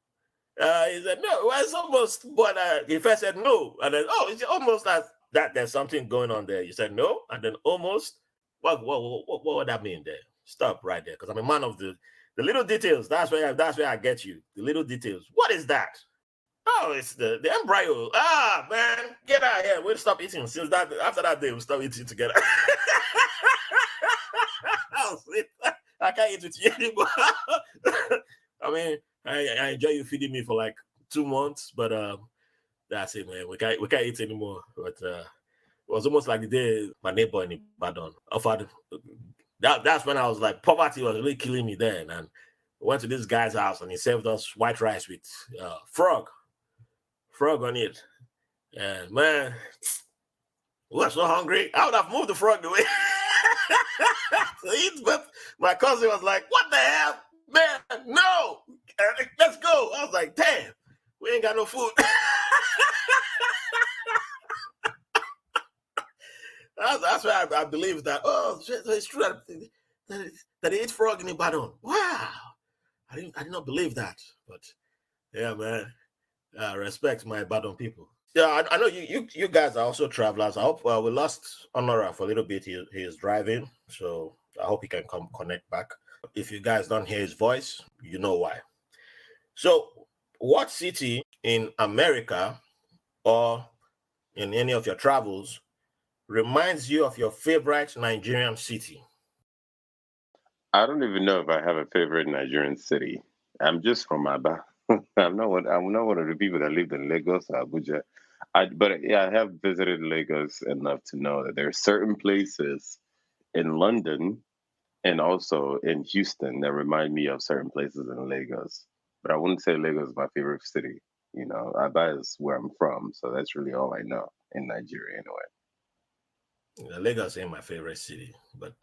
He said, no. Well, it's almost, but he first said no. And then, oh, it's almost like that there's something going on there. You said no, and then almost. What would that mean there? Stop right there, because I'm a man of the little details. That's where I get you. The little details. What is that? Oh, it's the embryo. Ah, man, get out of here. We'll stop eating. Since that, after that day, we'll stop eating together. I can't eat with you anymore. I mean, I enjoy you feeding me for like 2 months, but that's it, man. We can't eat anymore. But it was almost like the day my neighbor in Ibadan offered. That's when I was like, poverty was really killing me then. And we went to this guy's house and he served us white rice with frog on it. And man, we were so hungry. I would have moved the frog away to eat, but my cousin was like, what the hell? Man, no, let's go. I was like, damn, we ain't got no food. That's why I believe that. Oh, it's true that they eat frog in Ibadan. Wow, I did not believe that. But yeah, man, respect my Ibadan people. Yeah, I know you guys are also travelers. I hope we lost Onuorah for a little bit. He is driving, so I hope he can come connect back. If you guys don't hear his voice, you know why. So, what city in America or in any of your travels reminds you of your favorite Nigerian city? I don't even know if I have a favorite Nigerian city. I'm just from Aba. I'm not one of the people that lived in Lagos or Abuja. But yeah, I have visited Lagos enough to know that there are certain places in London and also in Houston that remind me of certain places in Lagos. But I wouldn't say Lagos is my favorite city. You know, Aba is where I'm from, so that's really all I know in Nigeria anyway. Lagos ain't my favorite city, but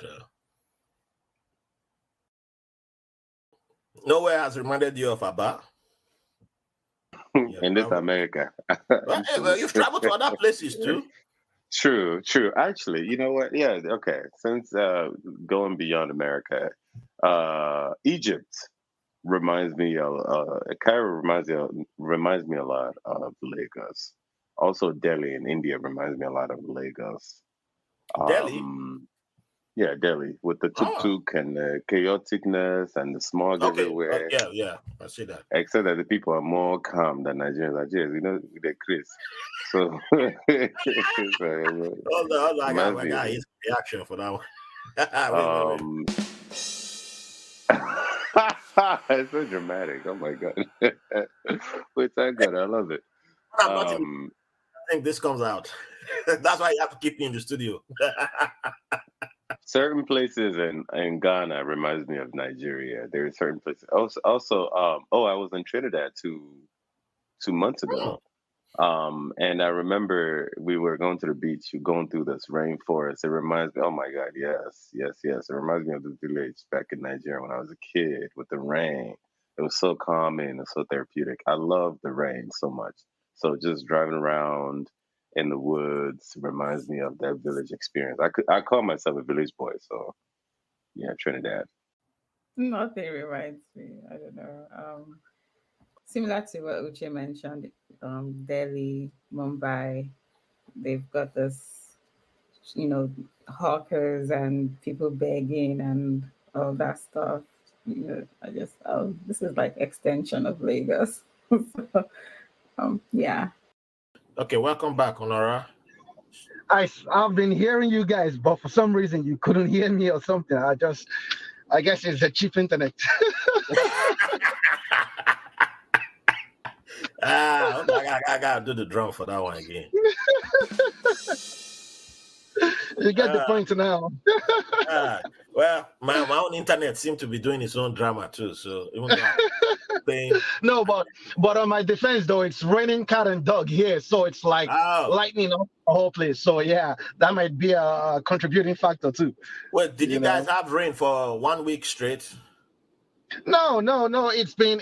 nowhere has reminded you of Aba. In this America. Well, you've traveled to other places too. True. Actually, you know what? Yeah, okay. Since going beyond America, Egypt reminds me of Cairo reminds me a lot of Lagos. Also, Delhi in India reminds me a lot of Lagos. Delhi. Yeah, Delhi with the tuk-tuk and the chaoticness and the smog everywhere. Yeah, I see that. Except that the people are more calm than Nigerians. You know, they're Chris. So, Hold on, I got his reaction for that one. Wait. It's so dramatic. Oh my god. Wait, thank God, I love it. I think this comes out. That's why you have to keep me in the studio. Certain places in Ghana reminds me of Nigeria. There are certain places. Also, I was in Trinidad 2 months ago. And I remember we were going to the beach, going through this rainforest. It reminds me, oh my God, yes. It reminds me of the village back in Nigeria when I was a kid with the rain It was so calming and so therapeutic. I love the rain so much. So just driving around in the woods reminds me of that village experience. I call myself a village boy, so yeah, Trinidad. Nothing reminds me. I don't know. Similar to what Uche mentioned, Delhi, Mumbai, they've got this, hawkers and people begging and all that stuff. I just, this is like extension of Lagos. So, yeah. Okay, welcome back, Onuorah. I've been hearing you guys, but for some reason you couldn't hear me or something. I guess it's the cheap internet. I gotta do the drum for that one again. You get the point now. Well, my own internet seemed to be doing its own drama too. So even though I'm playing, No, but on my defense though, it's raining cat and dog here, so it's like lightning up the whole place. So yeah, that might be a contributing factor too. Well, did you guys have rain for 1 week straight? No. It's been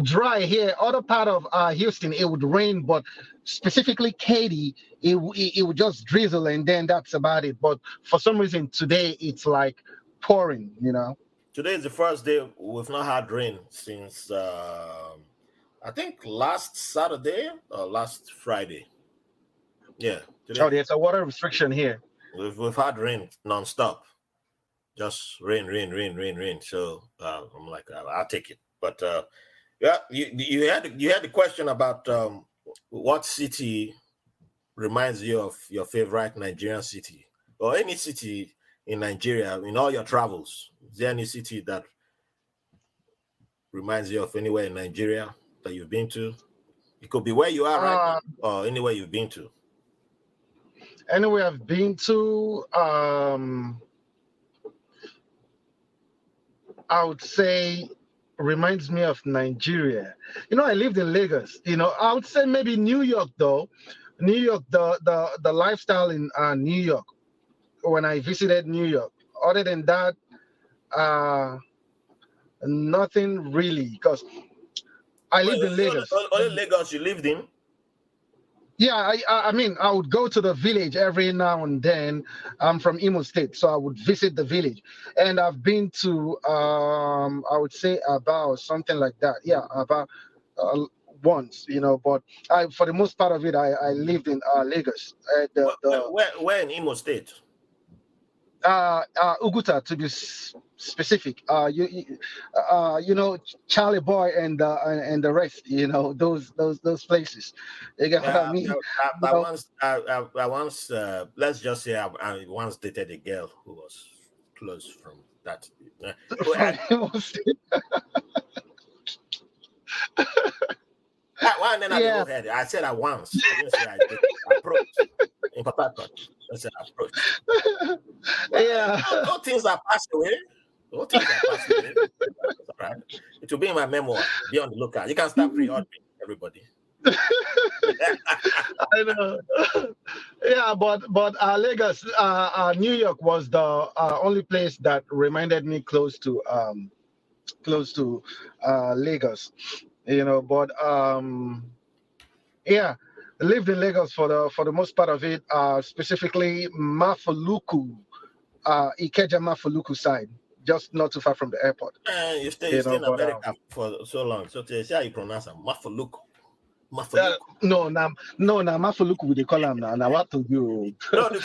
dry here. Other part of Houston, it would rain, but specifically Katy, it would just drizzle, and then that's about it. But for some reason today, it's like pouring. Today is the first day we've not had rain since I think last Saturday or last Friday. Yeah. Today, Oh, there's a water restriction here. we've had rain nonstop. Just rain. So I'm like, I'll take it. But yeah, you had the question about what city reminds you of your favorite Nigerian city, or any city in Nigeria in all your travels. Is there any city that reminds you of anywhere in Nigeria that you've been to? It could be where you are right now, or anywhere you've been to. Anywhere I've been to, I would say reminds me of Nigeria. I lived in Lagos. I would say maybe New York though. New York, the lifestyle in New York when I visited New York. Other than that, nothing really, because I lived in Lagos. Only Lagos you lived in? Yeah, I mean, I would go to the village every now and then. I'm from Imo State, so I would visit the village. And I've been to, I would say about something like that. Yeah, about once, but for the most part of it, I lived in Lagos. Where in Imo State? Uguta, to be specific. Charlie Boy and the rest. Those places. You get what I mean? I once let's just say I once dated a girl who was close from that. Why then I go ahead? I said I once. I didn't say I did. I approached. In Papa, I said I approached. Yeah. All things are passed away. All things are passed away. All right. It will be in my memoir. Be on the lookout. You can start pre-ordering, everybody. I know. Yeah, but Lagos, New York was the only place that reminded me close to Lagos. But yeah, I lived in Lagos for the most part of it, specifically Mafoluku, Ikeja Mafoluku side, just not too far from the airport. You stay in America for so long, so say how you pronounce it, Mafoluku. No, Mafoluku they call him now. Now what to do? No, the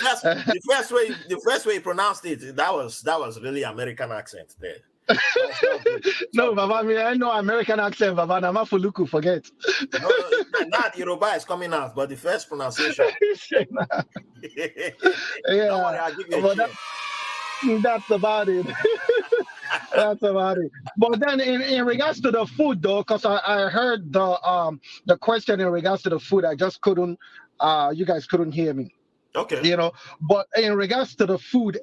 first way you pronounced it, that was really American accent there. No, Baba, I know American accent, Baba. Mafoluku, forget. No, not Yoruba is coming out, but the first pronunciation. Yeah, worry, I'll give you that's about it. That's about it. But then in regards to the food though, because I heard the question in regards to the food, I just couldn't you guys couldn't hear me. Okay. But in regards to the food,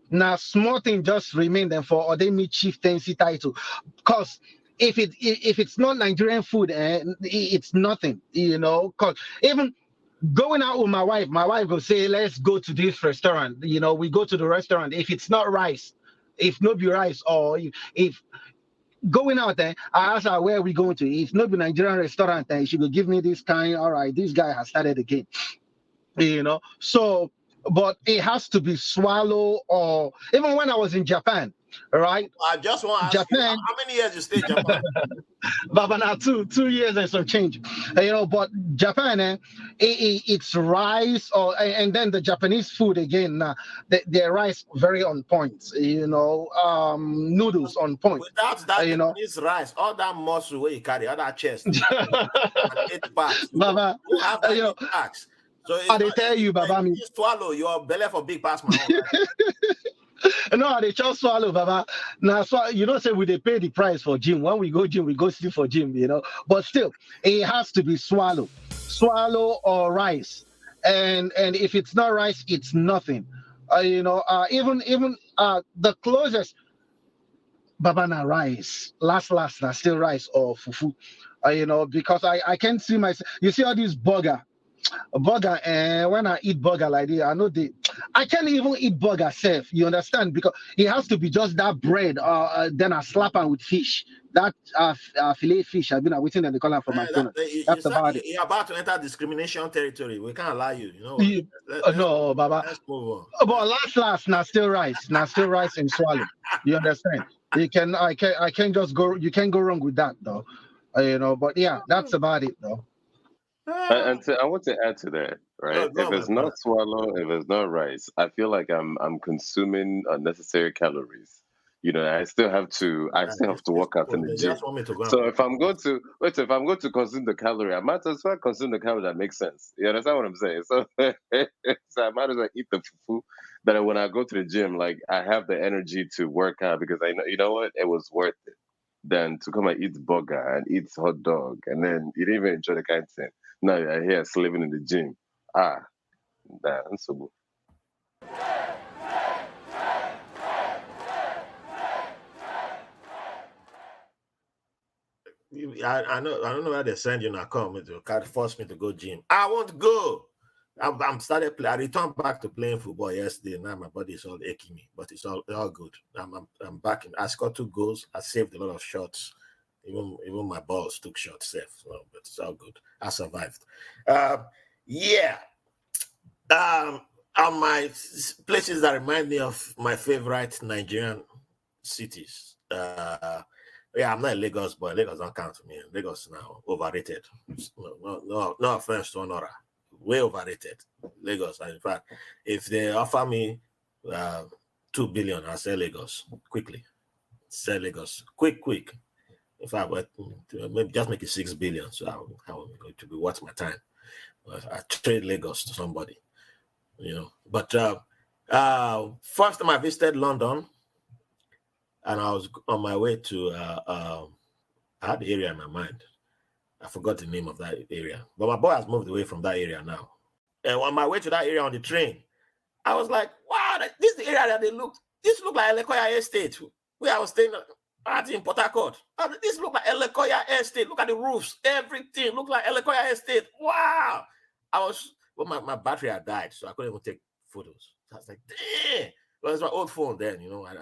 now small thing just remain them for or they meet chieftaincy title. Because if it's not Nigerian food, it's nothing, because even going out with my wife will say, let's go to this restaurant. We go to the restaurant. If it's not rice, if no be rice, or if going out there, I asked her where are we going to eat. No be Nigerian restaurant, and she could give me this kind. All right, this guy has started again. So, but it has to be swallow, or even when I was in Japan, right? I just want to ask you, Japan, how many years you stay in Japan? Baba, now 2 years and some change. But Japan, it's rice, and then the Japanese food again. Their rice very on point. Noodles on point. Without that You know, Japanese rice, all that muscle where you carry, all that chest, and 8 packs. Baba, You have that 8 packs. So it's they not tell easy. you, Baba, You swallow your belly for big past my own. no, they just swallow, Baba. Now, so say we they pay the price for gym. When we go gym, we go sleep for gym. But still, it has to be swallow or rice. And if it's not rice, it's nothing. Even the closest Baba na rice, last na still rice or fufu. Because I can't see myself. You see all these burger, and when I eat burger like this, I can't even eat burger safe. You understand? Because it has to be just that bread, then I slap it with fish. That fillet fish. I've been waiting in the corner for McDonald's. That's about it. You're about to enter discrimination territory. We can't allow you. No, Baba. Let's move on. But last, now still rice, and swallow. You understand? I can't just go. You can't go wrong with that, though. But yeah, that's about it, though. And I want to add to that, right? If it's not swallow, if it's not rice, I feel like I'm consuming unnecessary calories. I still have to work out in the gym. So if I'm going to consume the calorie, I might as well consume the calorie that makes sense. You understand what I'm saying? So, so I might as well eat the fufu that when I go to the gym, like I have the energy to work out because I know, you know what, it was worth it than to come and eat burger and eat hot dog and then you didn't even enjoy the kind of thing. Now you're here living in the gym. That's so good. I don't know where they send you now. Come to force me to go gym. I won't go. I'm started play. I returned back to playing football yesterday. Now my body is all aching me, but it's all good. I'm back in. I scored 2 goals. I saved a lot of shots. Even my balls took shots safe. So, but it's all good. I survived. Yeah. On my places that remind me of my favorite Nigerian cities. Yeah, I'm not a Lagos boy. Lagos don't count for me. Lagos now overrated. No offense to Onuorah. Way overrated. Lagos. In fact, if they offer me 2 billion, I'll sell Lagos quickly. Sell Lagos quick. In fact, maybe just make it 6 billion. So how to be worth my time. I trade Lagos to somebody, But first time I visited London, and I was on my way to. I had the area in my mind. I forgot the name of that area, but my boy has moved away from that area now. And on my way to that area on the train, I was like, "Wow, this is the area that This looked like Elekoya Estate, where I was staying in Port Harcourt. This looked like Elekoya Estate. Look at the roofs, everything looked like Elekoya Estate. Wow!" My battery had died, so I couldn't even take photos. So I was like, "Damn!" Well, it's my old phone then, I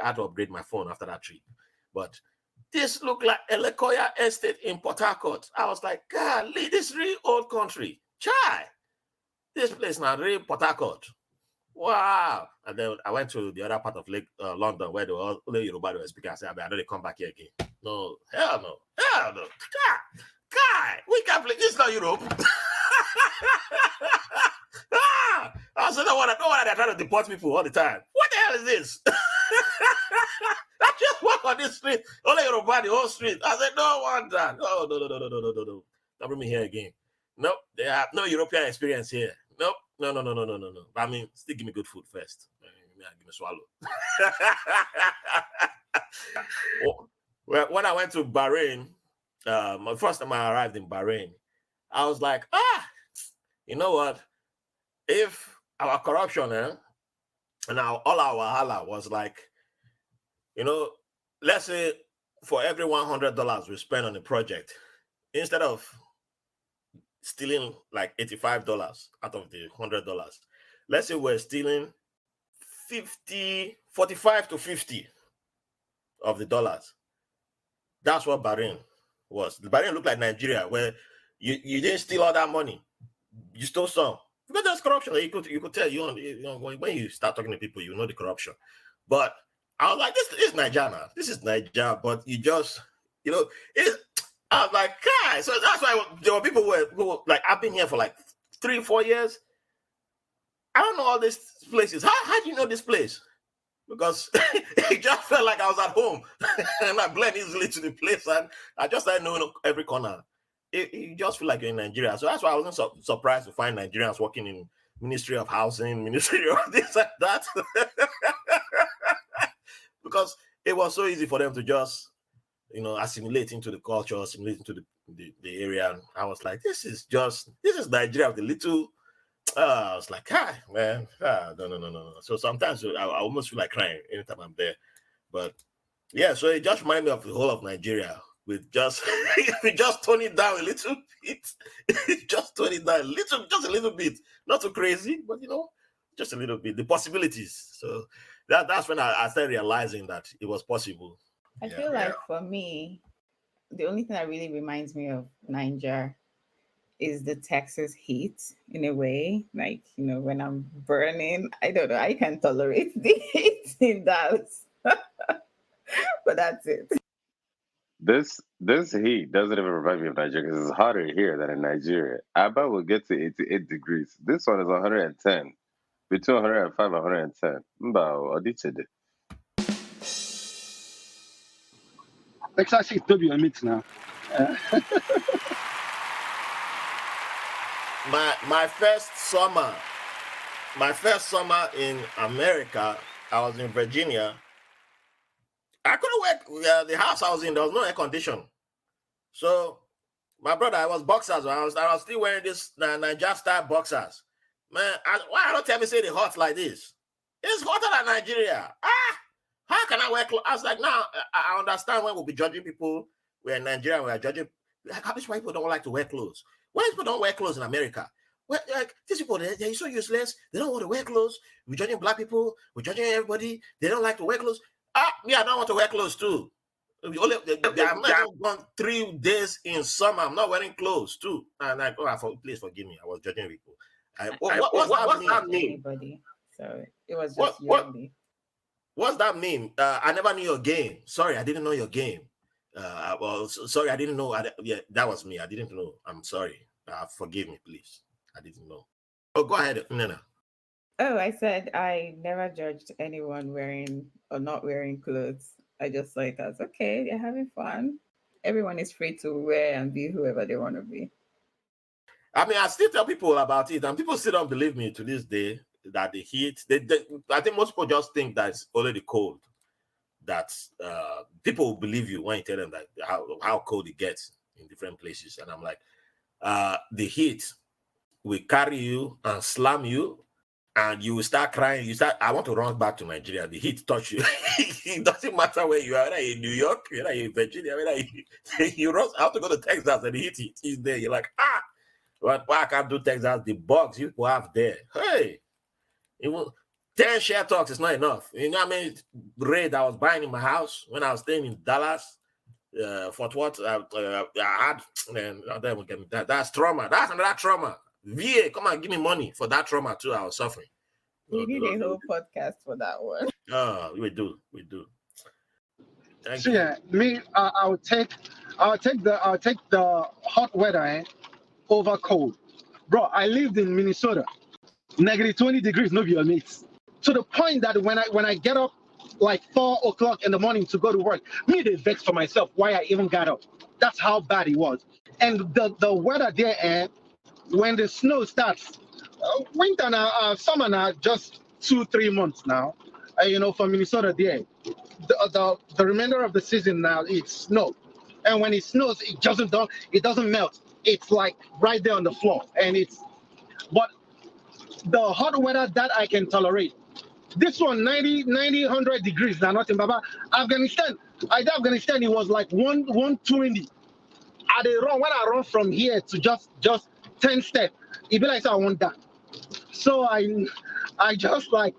had to upgrade my phone after that trip. But this looked like Elekoya Estate in Port Harcourt. I was like, golly, this real old country. Chai! This place now, real Port Harcourt. Wow! And then I went to the other part of London where the only Yoruba were speaking. I said, I know they come back here again. No, hell no. Guy, we can't play. This is not Europe. I said, no wonder they're trying to deport people all the time. What the hell is this? I just walk on this street, only Yoruba, the whole street. I said, no wonder. No. Don't bring me here again. Nope, they have no European experience here. Nope, no. I mean, still give me good food first. Give me swallow. Well, when I went to Bahrain, my first time I arrived in Bahrain, I was like, you know what? If our corruption and all our wahala was like, let's say for every $100 we spend on a project, instead of stealing like $85 out of the $100, let's say we're stealing 45 to 50 of the dollars. That's what Bahrain was. The Bahrain looked like Nigeria, where you didn't steal all that money. You stole some. Because there's corruption. You could tell, when you start talking to people, you know the corruption. But I was like, this is Nigeria now. This is Nigeria, but you just, I was like, guys. So that's why there were people who were like, I've been here for like 3-4 years. I don't know all these places. How do you know this place? Because it just felt like I was at home. And I blend easily to the place. And I just started knowing every corner. You just feel like you're in Nigeria. So that's why I wasn't surprised to find Nigerians working in Ministry of Housing, Ministry of this and that. Because it was so easy for them to just, assimilate into the culture, assimilate into the area. And I was like, this is Nigeria with a little, I was like, man, no. So sometimes I almost feel like crying anytime I'm there. But yeah, so it just reminded me of the whole of Nigeria. With just tone it down a little bit. Just tone it down just a little bit. Not too crazy, but just a little bit. The possibilities. So that's when I started realizing that it was possible. I feel like for me, the only thing that really reminds me of Niger is the Texas heat in a way. Like, when I'm burning, I don't know, I can tolerate the heat in Dallas. But that's it. This heat doesn't even remind me of Nigeria because it's hotter here than in Nigeria. Aba will get to 88 degrees. This one is 110, between 105 and 110. Mba, Odichede. Let's actually do your meet now. My first summer in America, I was in Virginia. I couldn't work the house I was in. There was no air condition. So my brother, I was boxers. I was still wearing this Nigeria style boxers. Man, why don't tell me say the hot like this? It's hotter than Nigeria. How can I wear clothes? I was like, now I understand when we'll be judging people. We're in Nigeria. We're judging. Like, how why people don't like to wear clothes? Why people don't wear clothes in America? Well, like these people, they're so useless. They don't want to wear clothes. We're judging black people. We're judging everybody. They don't like to wear clothes. Me, I don't want to wear clothes too. I'm not gone 3 days in summer. I'm not wearing clothes too. And like, please forgive me. I was judging people. What's that mean? Anybody. So it was just you. What's that mean? I never knew your game. Sorry, I didn't know your game. Sorry, I didn't know. That was me. I didn't know. I'm sorry. Forgive me, please. I didn't know. Oh, go ahead, Nnenna. Oh, I said I never judged anyone wearing or not wearing clothes. I just saw it as, okay, they're having fun. Everyone is free to wear and be whoever they want to be. I mean, I still tell people about it, and people still don't believe me to this day that the heat. I think most people just think that it's only the cold. That people will believe you when you tell them that how cold it gets in different places. And I'm like, the heat will carry you and slam you. And you will start crying. I want to run back to Nigeria. The heat touch you. It doesn't matter where you are, whether you're in New York, whether you're in Virginia, whether you run. I have to go to Texas and the heat is there. You're like, why I can't do Texas? The bugs people have there. Hey, 10 share talks is not enough. You know how many raid I was buying in my house when I was staying in Dallas? For what I had, and that's trauma. That's another trauma. VA, come and give me money for that trauma too. I was suffering. We need a whole podcast for that one. We do. Thank so you. Yeah, me, I'll take the hot weather over cold, bro. I lived in Minnesota, negative 20 degrees, no be your mates. To the point that when I get up like 4 o'clock in the morning to go to work, me they vex for myself why I even got up. That's how bad it was. And the weather there, when the snow starts, winter now, summer now, just 2-3 months now. For Minnesota there, the remainder of the season now it's snow, and when it snows, it doesn't melt. It's like right there on the floor, but the hot weather that I can tolerate. This one 90, 100 degrees now, nothing. Baba, Afghanistan, it was like 120. When I run from here to just 10 steps, it be like I want that. So I just like,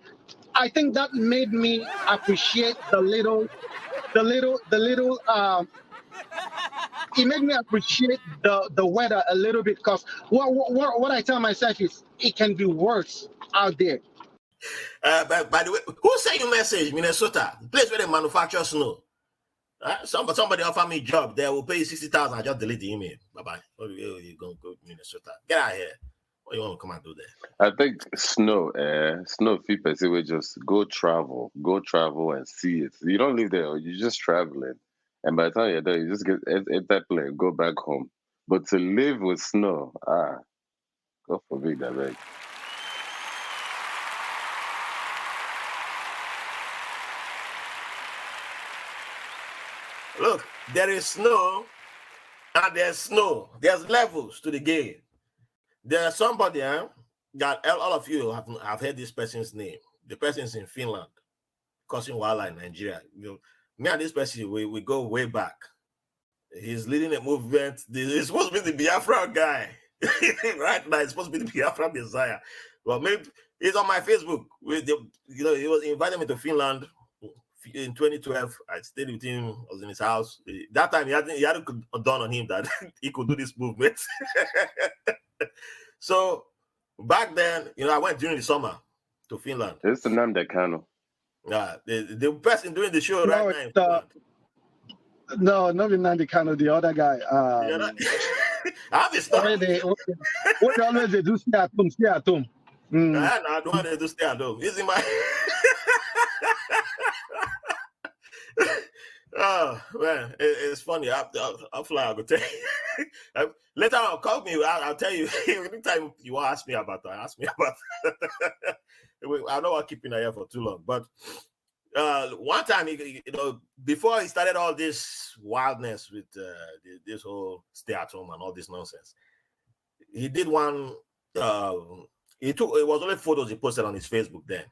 I think that made me appreciate the little the little it made me appreciate the weather a little bit, because what I tell myself is it can be worse out there. By the way, who sent you message, Minnesota? Place where they manufacture snow. Somebody offer me a job. They will pay you 60,000. I just delete the email. Bye bye. You go Minnesota. Get out of here. What you want to come and do there? I think snow people say we just go travel and see it. You don't live there, you're just traveling. And by the time you're there, you just get at that plane, go back home. But to live with snow, God forbid that, right? Look, there is snow and there's snow. There's levels to the game. There's somebody that all of you have heard this person's name. The person's in Finland, causing wahala in Nigeria. Me and this person, we go way back. He's leading a movement. He's supposed to be the Biafra guy. Right now, he's supposed to be the Biafra Messiah. Well, maybe he's on my Facebook. He invited me to Finland in 2012. I stayed with him. I was in his house. That time, he hadn't dawned on him that he could do this movement. So back then, I went during the summer to Finland. It's the Nnenna. Yeah, the person doing the show right now. No, not Nnenna, the other guy. I have this stuff. What they always do, stay at home. I don't want to do stay at home. Is in my oh man, it's funny. I'll fly. I'll go tell you. Later on, call me. I'll tell you. Anytime you want to ask me about that, ask me about that. I know I'm keeping her here for too long, but one time, before he started all this wildness with this whole stay at home and all this nonsense, he did one. It was only photos he posted on his Facebook then,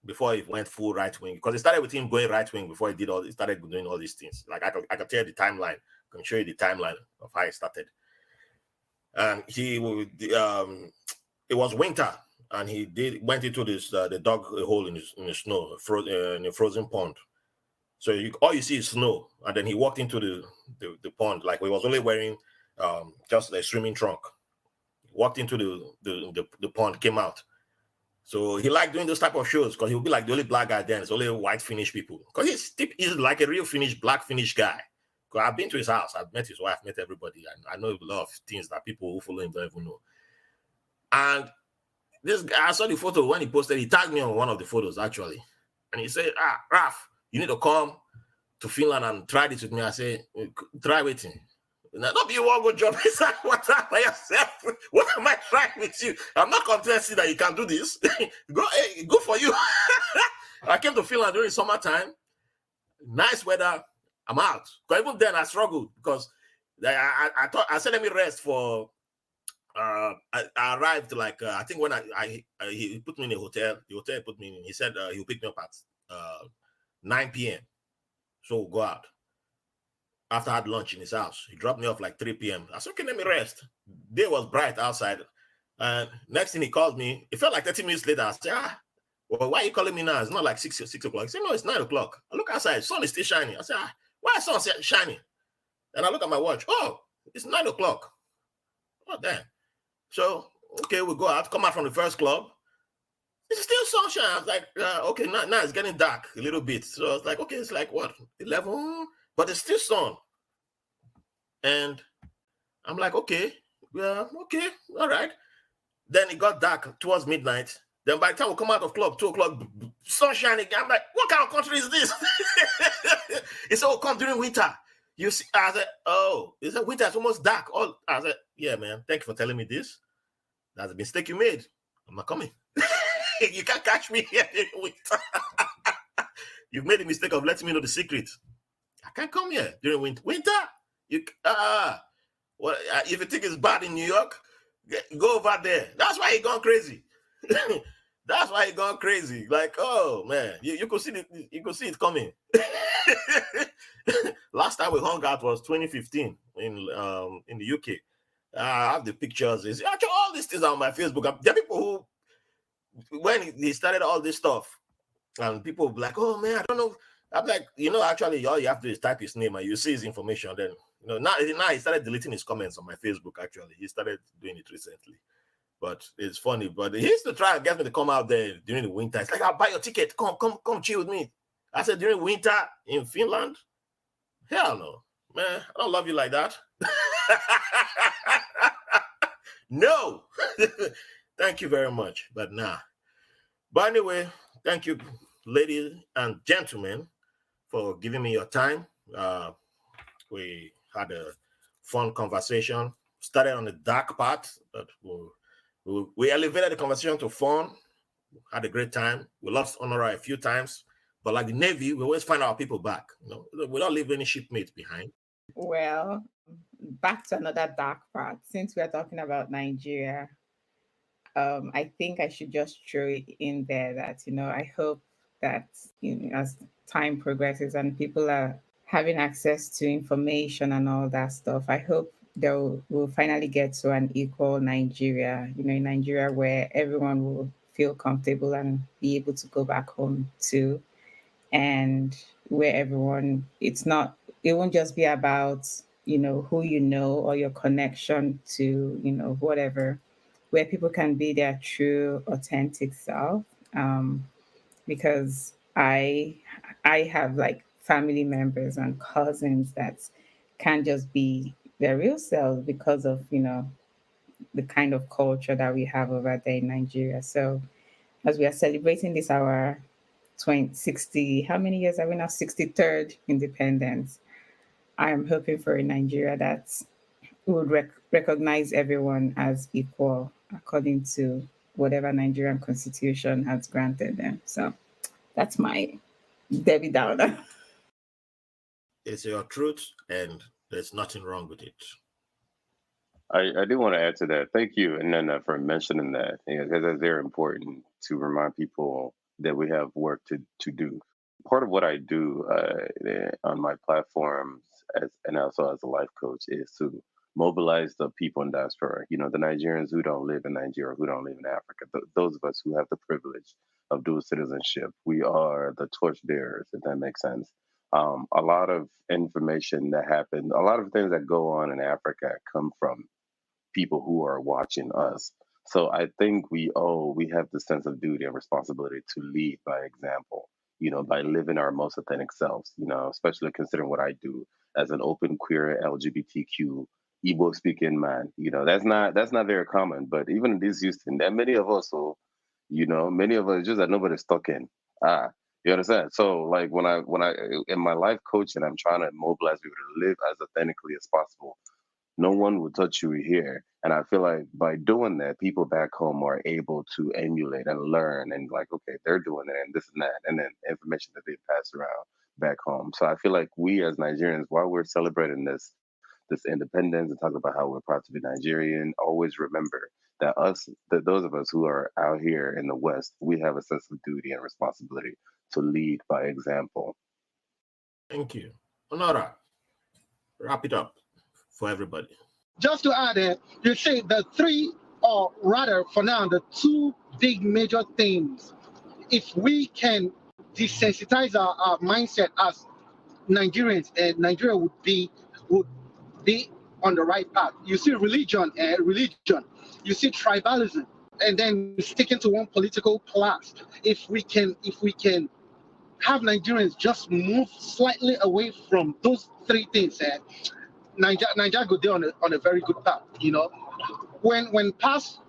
before he went full right wing, because it started with him going right wing before he started doing all these things. Like I can tell you the timeline. I can show you the timeline of how it started. And it was winter, and he went into this the dug a hole in the snow, in a frozen pond. So all you see is snow, and then he walked into the pond like he was only wearing just a swimming trunk. Walked into the pond, came out. So he liked doing those type of shows because he'll be like the only black guy then. It's only white Finnish people. Because he's like a real black Finnish guy. Because I've been to his house. I've met his wife, met everybody. I know a lot of things that people who follow him don't even know. And this guy, I saw the photo when he posted. He tagged me on one of the photos, actually. And he said, Raf, you need to come to Finland and try this with me. I said, try waiting. Now, don't be one good job. What by yourself? What am I trying with you? I'm not convinced that you can do this. Go for you. I came to Finland during summertime. Nice weather. I'm out. Because even then I struggled because I thought I said let me rest for. I arrived like I think when he put me in a hotel. The hotel put me in. He said he'll pick me up at 9 p.m. So we'll go out. After I had lunch in his house, he dropped me off like 3 p.m. I said, okay, let me rest. Day was bright outside. And next thing he called me, it felt like 30 minutes later. I said, well, why are you calling me now? It's not like 6 o'clock. He said, no, it's 9 o'clock. I look outside, sun is still shining. I said, why is sun shining? And I look at my watch. Oh, it's 9 o'clock. Oh, damn. So, okay, we go out, come out from the first club. It's still sunshine. I was like, okay, now it's getting dark a little bit. So I was like, okay, it's like what, 11? But it's still sun. And I'm like, okay, okay, all right. Then it got dark towards midnight. Then by the time we come out of club, 2 o'clock, sun shining again. I'm like, what kind of country is this? It's all come during winter. You see, I said, oh, it's a winter, it's almost dark. I said, yeah, man, thank you for telling me this. That's a mistake you made. I'm not coming. You can't catch me here in winter. You've made the mistake of letting me know the secret. I can't come here during winter. Well, if you think it's bad in New York, go over there. That's why he gone crazy. That's why he gone crazy. Like, oh man, you could see it coming. Last time we hung out was 2015 in the UK. I have the pictures. It's actually all these things are on my Facebook. There are people who, when he started all this stuff, and people were like, oh man, I don't know. I'm like, actually, all you have to do is type his name and you see his information. Then, now he started deleting his comments on my Facebook. Actually, he started doing it recently. But it's funny. But he used to try and get me to come out there during the winter. It's like, I'll buy your ticket. Come chill with me. I said, during winter in Finland? Hell no, man. I don't love you like that. No. Thank you very much. But nah. But anyway, thank you, ladies and gentlemen, for giving me your time. We had a fun conversation. Started on the dark part, but we elevated the conversation to fun. Had a great time. We lost Onuorah a few times, but like the Navy, we always find our people back. We don't leave any shipmates behind. Well, back to another dark part. Since we're talking about Nigeria, I think I should just throw it in there that, I hope that, as time progresses and people are having access to information and all that stuff, I hope we'll finally get to an equal Nigeria, in Nigeria where everyone will feel comfortable and be able to go back home too. And where it won't just be about, who or your connection to, whatever, where people can be their true, authentic self. Because I have like family members and cousins that can't just be their real selves because of the kind of culture that we have over there in Nigeria. So as we are celebrating this our 60, how many years are we now? 63rd independence. I am hoping for a Nigeria that would recognize everyone as equal according to whatever Nigerian constitution has granted them. So that's my Debbie Downer. It's your truth, and there's nothing wrong with it. I do want to add to that. Thank you, Nnenna, for mentioning that, because that's very important to remind people that we have work to do. Part of what I do on my platforms and also as a life coach is to mobilize the people in diaspora, the Nigerians who don't live in Nigeria, who don't live in Africa, those of us who have the privilege of dual citizenship. We are the torch bearers, if that makes sense. A lot of information that happens, a lot of things that go on in Africa come from people who are watching us. So I think we have the sense of duty and responsibility to lead by example, by living our most authentic selves, especially considering what I do as an open queer LGBTQ Igbo speaking man. That's not very common, but even in this Houston, there are many of us many of us just that nobody's talking. You understand? So like when I in my life coaching, I'm trying to mobilize people to live as authentically as possible. No one will touch you here. And I feel like by doing that, people back home are able to emulate and learn and like, okay, they're doing it and this and that, and then information that they pass around back home. So I feel like we as Nigerians, while we're celebrating this independence and talking about how we're proud to be Nigerian, always remember that those of us who are out here in the West, we have a sense of duty and responsibility to lead by example. Thank you. Onuorah, wrap it up for everybody. Just to add, you say the three, or rather for now, the two big major themes. If we can desensitize our mindset as Nigerians, and Nigeria would be on the right path. You see religion, you see tribalism, and then sticking to one political class. If we can have Nigerians just move slightly away from those three things, Nigeria go there on a very good path. When past,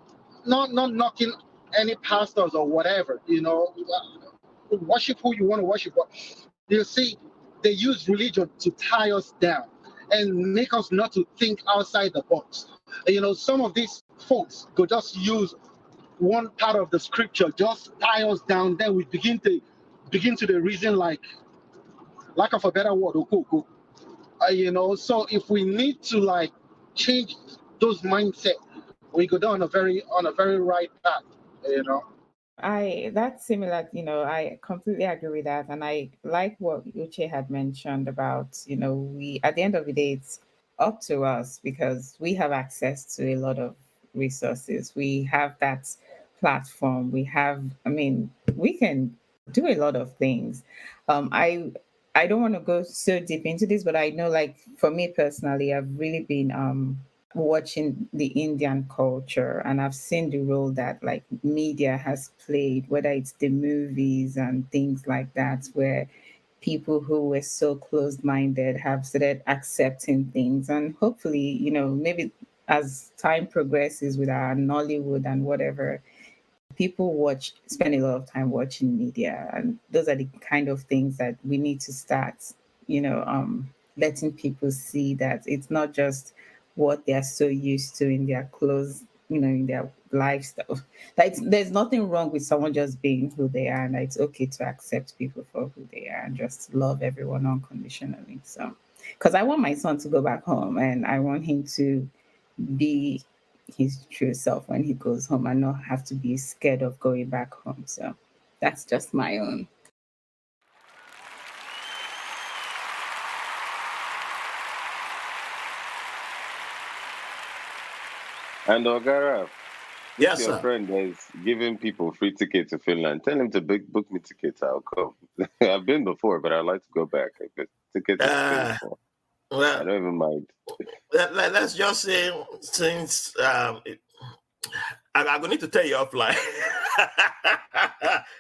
not knocking any pastors or whatever, worship who you want to worship, but you see they use religion to tie us down and make us not to think outside the box. Some of these folks go just use one part of the scripture, just tie us down. Then we begin to reason like, lack of a better word, okoko. So if we need to like change those mindset, we go down on a very right path. That's similar, I completely agree with that. And I like what Uche had mentioned about, we, at the end of the day, it's up to us because we have access to a lot of resources. We have that platform. We can do a lot of things. I I don't want to go so deep into this, but I know, like, for me personally, I've really been watching the Indian culture, and I've seen the role that like media has played, whether it's the movies and things like that, where people who were so closed minded have started accepting things. And hopefully, maybe as time progresses with our Nollywood and whatever, people spend a lot of time watching media, and those are the kind of things that we need to start, letting people see that it's not just what they're so used to in their clothes, in their lifestyle. Like, there's nothing wrong with someone just being who they are, and it's okay to accept people for who they are and just love everyone unconditionally. So, because I want my son to go back home, and I want him to be his true self when he goes home and not have to be scared of going back home. So that's just my own. And Ogara, if Yes, your sir. friend is giving people free tickets to Finland, tell him to book me tickets. I'll come. I've been before, but I'd like to go back. Because tickets is beautiful. I Well, don't even mind. let's just say, since I'm going to need to tell you offline.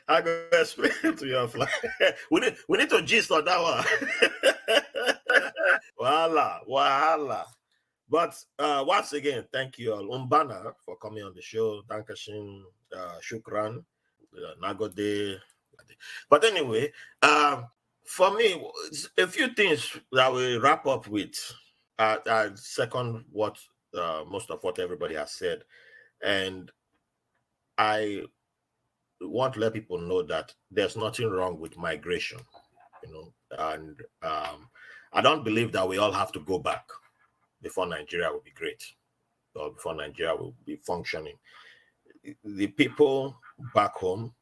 I'm going to explain it to you offline. we need to gist on that one. Wahala. But once again, thank you all. Umbana for coming on the show. Dankashin, Shukran, Nagode. But anyway, for me, a few things that we wrap up with. I second what most of what everybody has said. And I want to let people know that there's nothing wrong with migration, and I don't believe that we all have to go back before Nigeria will be great, or before Nigeria will be functioning. The people back home,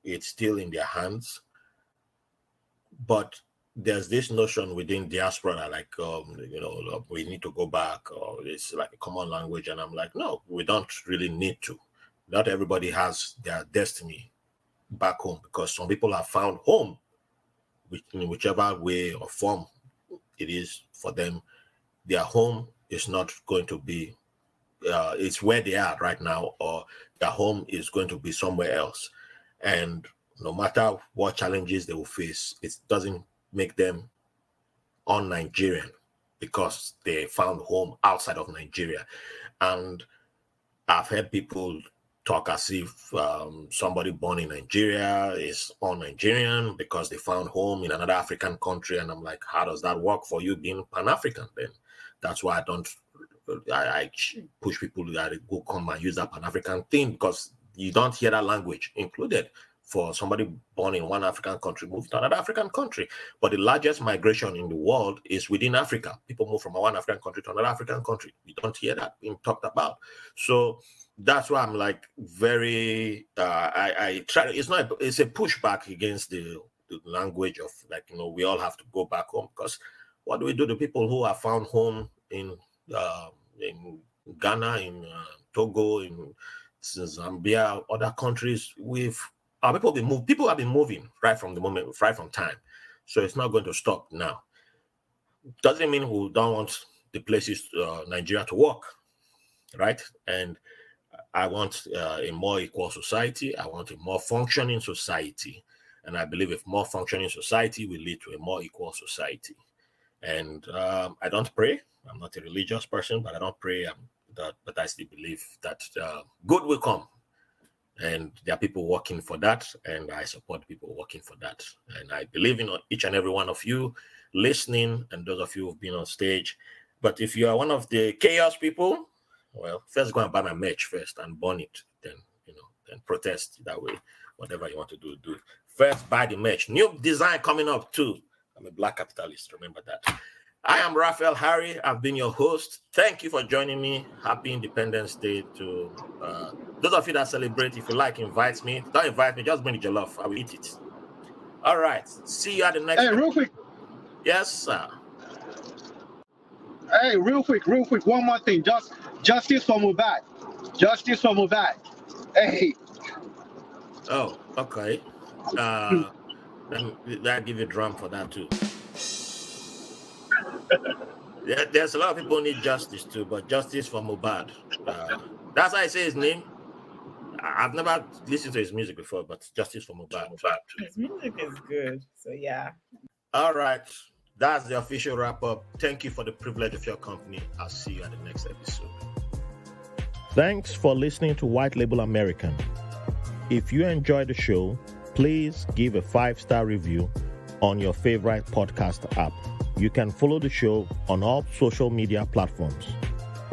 it's still in their hands, but there's this notion within diaspora that, like, we need to go back, or it's like a common language. And I'm like, no, we don't really need to. Not everybody has their destiny back home, because some people have found home, in whichever way or form it is for them. Their home is not going to be, it's where they are right now, or their home is going to be somewhere else. And no matter what challenges they will face, it doesn't make them un-Nigerian because they found home outside of Nigeria. And I've heard people talk as if somebody born in Nigeria is un-Nigerian because they found home in another African country. And I'm like, how does that work for you being Pan-African then? That's why I push people that go come and use that Pan-African thing, because you don't hear that language included for somebody born in one African country moving to another African country. But the largest migration in the world is within Africa. People move from one African country to another African country. You don't hear that being talked about. So that's why I'm like very, I try, it's a pushback against the language of, like, we all have to go back home, because what do we do to people who have found home in Ghana, in Togo, in Zambia, other countries? People have been moving right from time. So it's not going to stop now. Doesn't mean we don't want the places, Nigeria, to work, right? And I want a more equal society. I want a more functioning society. And I believe a more functioning society will lead to a more equal society. And I don't pray. I'm not a religious person, but I don't pray. But I still believe that good will come. And there are people working for that, and I support people working for that. And I believe in each and every one of you listening, and those of you who've been on stage. But if you are one of the chaos people, well, first go and buy my merch first and burn it. Then, then protest that way. Whatever you want to do, do it. First, buy the merch. New design coming up too. I'm a black capitalist, remember that. I am Raphael Harry. I've been your host. Thank you for joining me. Happy Independence Day to those of you that celebrate. If you like, invite me. Don't invite me, just bring the jollof. I will eat it. All right. See you at the next. Hey, real quick. Yes, sir. Hey, real quick. One more thing. Justice for Mohbad. Justice for Mohbad. Hey. Oh, okay. And I give you a drum for that too. There's a lot of people who need justice too, but justice for Mohbad. That's how I say his name. I've never listened to his music before, but justice for Mohbad. His music is good. So yeah. All right. That's the official wrap up. Thank you for the privilege of your company. I'll see you at the next episode. Thanks for listening to White Label American. If you enjoyed the show, please give a 5-star review on your favorite podcast app. You can follow the show on all social media platforms.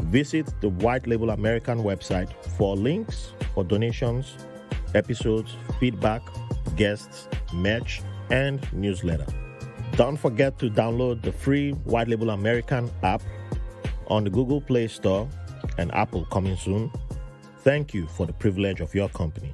Visit the White Label American website for links for donations, episodes, feedback, guests, merch, and newsletter. Don't forget to download the free White Label American app on the Google Play Store and Apple coming soon. Thank you for the privilege of your company.